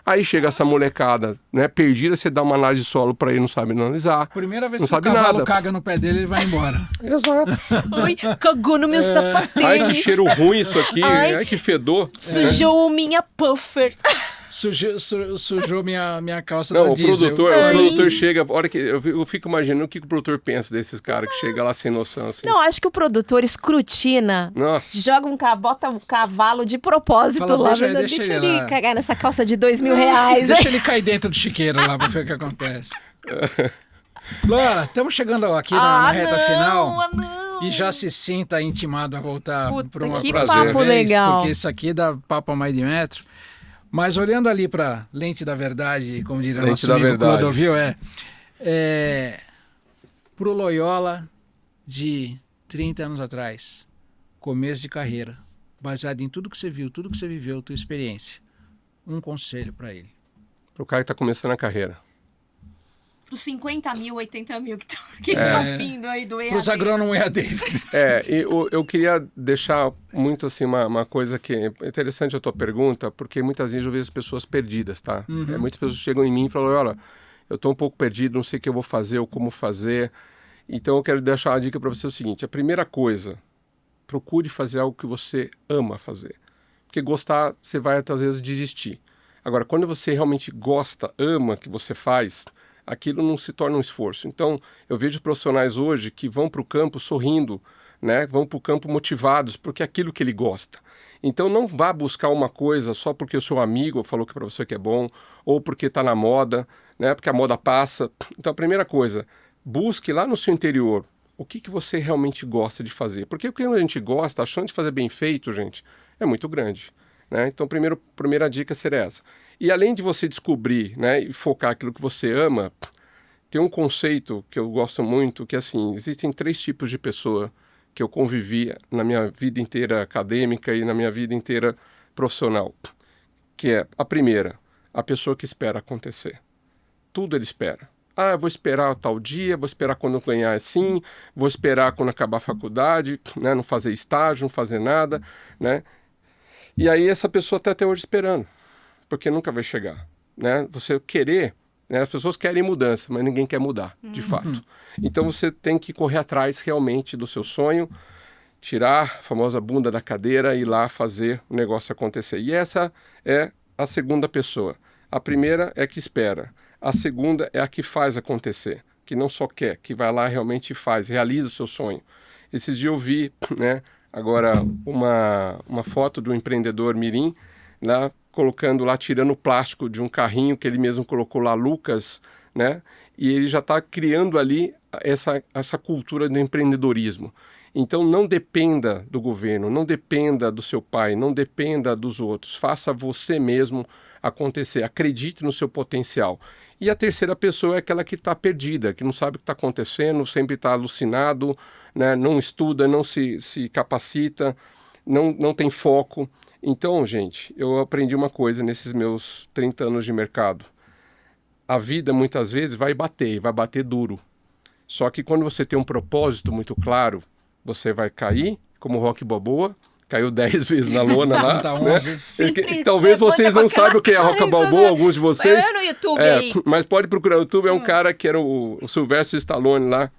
Aí chega essa molecada, né, perdida, você dá uma análise de solo para ele, não sabe analisar. Primeira vez não que sabe o cavalo nada. caga no pé dele, ele vai embora. Exato. Ai, cagou no meu sapatênis. Ai, que cheiro ruim isso aqui. Ai, que fedor. Sujou minha puffer. Sujou minha calça não, da o diesel. produtor chega, a hora que eu fico imaginando o que o produtor pensa desses caras que chega lá sem noção. Assim. Não, acho que o produtor escrutina, Nossa. joga bota um cavalo de propósito. Fala, lá, deixa ele lá. cagar nessa calça de R$2.000. Deixa ele cair dentro do chiqueiro lá pra ver o que acontece. Laura, estamos chegando aqui na reta final. Não. E já se sinta intimado a voltar para uma que próxima papo vez, legal. porque isso aqui dá papo a mais de metro. Mas olhando ali para lente da verdade, como diria o nosso amigo Clodovil, pro Loyola de 30 anos atrás, começo de carreira, baseado em tudo que você viu, tudo que você viveu, tua experiência, um conselho para ele. Pro cara que tá começando a carreira. Pros 50 mil, 80 mil que tá vindo aí do EAD. Pros agrônomos EAD. Eu queria deixar muito assim uma coisa que é interessante a tua pergunta, porque muitas vezes eu vejo as pessoas perdidas, tá? Muitas pessoas chegam em mim e falam, olha, eu tô um pouco perdido, não sei o que eu vou fazer ou como fazer. Então eu quero deixar uma dica para você o seguinte, a primeira coisa, procure fazer algo que você ama fazer. Porque gostar, você vai às vezes desistir. Agora, quando você realmente gosta, ama o que você faz, aquilo não se torna um esforço. Então, eu vejo profissionais hoje que vão para o campo sorrindo, né? Vão para o campo motivados, porque é aquilo que ele gosta. Então, não vá buscar uma coisa só porque o seu amigo falou que para você que é bom, ou porque está na moda, né? Porque a moda passa. Então, a primeira coisa, busque lá no seu interior o que você realmente gosta de fazer. Porque quando a gente gosta, a chance de fazer bem feito, gente, é muito grande. Né? Então, primeira dica seria essa. E além de você descobrir, né, e focar aquilo que você ama, tem um conceito que eu gosto muito, que é assim, existem 3 tipos de pessoa que eu convivi na minha vida inteira acadêmica e na minha vida inteira profissional. Que é, a primeira, a pessoa que espera acontecer. Tudo ele espera. Ah, eu vou esperar tal dia, vou esperar quando eu ganhar assim, vou esperar quando acabar a faculdade, né, não fazer estágio, não fazer nada, né? E aí essa pessoa está até hoje esperando, porque nunca vai chegar, né? Você querer, né? As pessoas querem mudança, mas ninguém quer mudar, de fato. Então você tem que correr atrás realmente do seu sonho, tirar a famosa bunda da cadeira e ir lá fazer o negócio acontecer. E essa é a segunda pessoa. A primeira é que espera, a segunda é a que faz acontecer, que não só quer, que vai lá realmente faz, realiza o seu sonho. Esses dias eu vi, né? Agora, uma foto do empreendedor mirim, lá, colocando lá, tirando o plástico de um carrinho que ele mesmo colocou lá, Lucas, né? E ele já está criando ali essa cultura do empreendedorismo. Então, não dependa do governo, não dependa do seu pai, não dependa dos outros. Faça você mesmo acontecer. Acredite no seu potencial. E a terceira pessoa é aquela que está perdida, que não sabe o que está acontecendo, sempre está alucinado, né? Não estuda, não se capacita, não tem foco. Então, gente, eu aprendi uma coisa nesses meus 30 anos de mercado. A vida, muitas vezes, vai bater duro. Só que quando você tem um propósito muito claro, você vai cair, como o Rock Balboa, caiu 10 vezes na lona lá. Né? Talvez vocês não saibam o que é Rock Balboa, alguns de vocês. No YouTube aí. Mas pode procurar no YouTube, é um cara que era o Sylvester Stallone lá,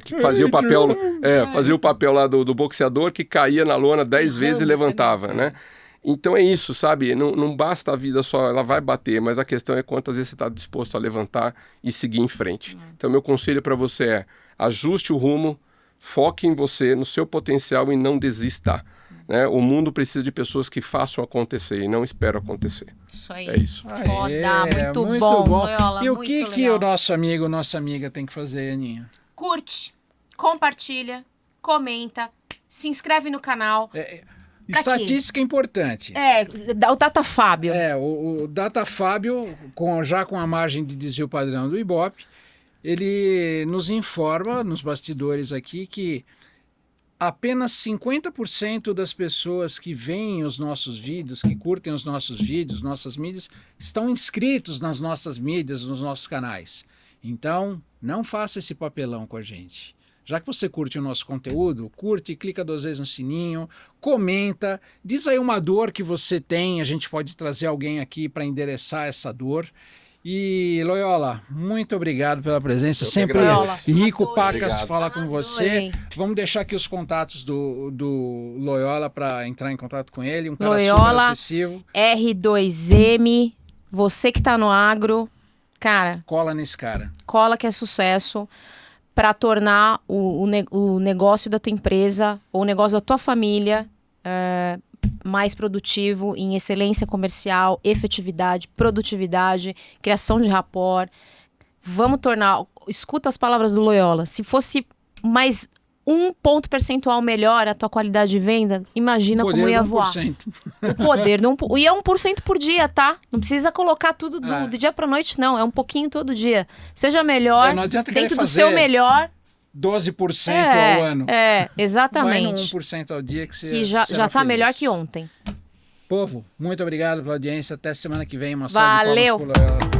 que fazia o papel lá do boxeador que caía na lona 10 vezes e levantava, né? Então é isso, sabe? Não basta a vida só, ela vai bater, mas a questão é quantas vezes você está disposto a levantar e seguir em frente. Então meu conselho para você é, ajuste o rumo, foque em você, no seu potencial e não desista. Né? O mundo precisa de pessoas que façam acontecer e não esperam acontecer. Isso aí. É isso. Muito bom. Loyola, e o que o nosso amigo, nossa amiga tem que fazer, Aninha? Curte, compartilha, comenta, se inscreve no canal. Estatística importante. O Datafábio. O Datafábio, já com a margem de desvio padrão do Ibope, ele nos informa, nos bastidores aqui, que apenas 50% das pessoas que veem os nossos vídeos, que curtem os nossos vídeos, nossas mídias, estão inscritos nas nossas mídias, nos nossos canais. Então, não faça esse papelão com a gente. Já que você curte o nosso conteúdo, curte, clica 2 vezes no sininho, comenta, diz aí uma dor que você tem, a gente pode trazer alguém aqui para endereçar essa dor. E Loyola, muito obrigado pela presença, sempre rico, Pacas, falar com você. Vamos deixar aqui os contatos do Loyola para entrar em contato com ele, um cara super acessível. R2M, você que está no agro, cara... Cola nesse cara. Cola que é sucesso para tornar o negócio da tua empresa ou o negócio da tua família mais produtivo, em excelência comercial, efetividade, produtividade, criação de rapport. Vamos tornar... Escuta as palavras do Loyola. Se fosse mais 1 ponto percentual melhor a tua qualidade de venda, imagina como ia voar. O poder de 1%. E é 1% por dia, tá? Não precisa colocar tudo do dia pra noite, não. É um pouquinho todo dia. Seja melhor, dentro do seu melhor... 12% ao ano. Exatamente. Vai no 1% ao dia que já tá melhor que ontem. Povo, muito obrigado pela audiência. Até semana que vem. Uma Valeu! salva de palmas pro Loyola.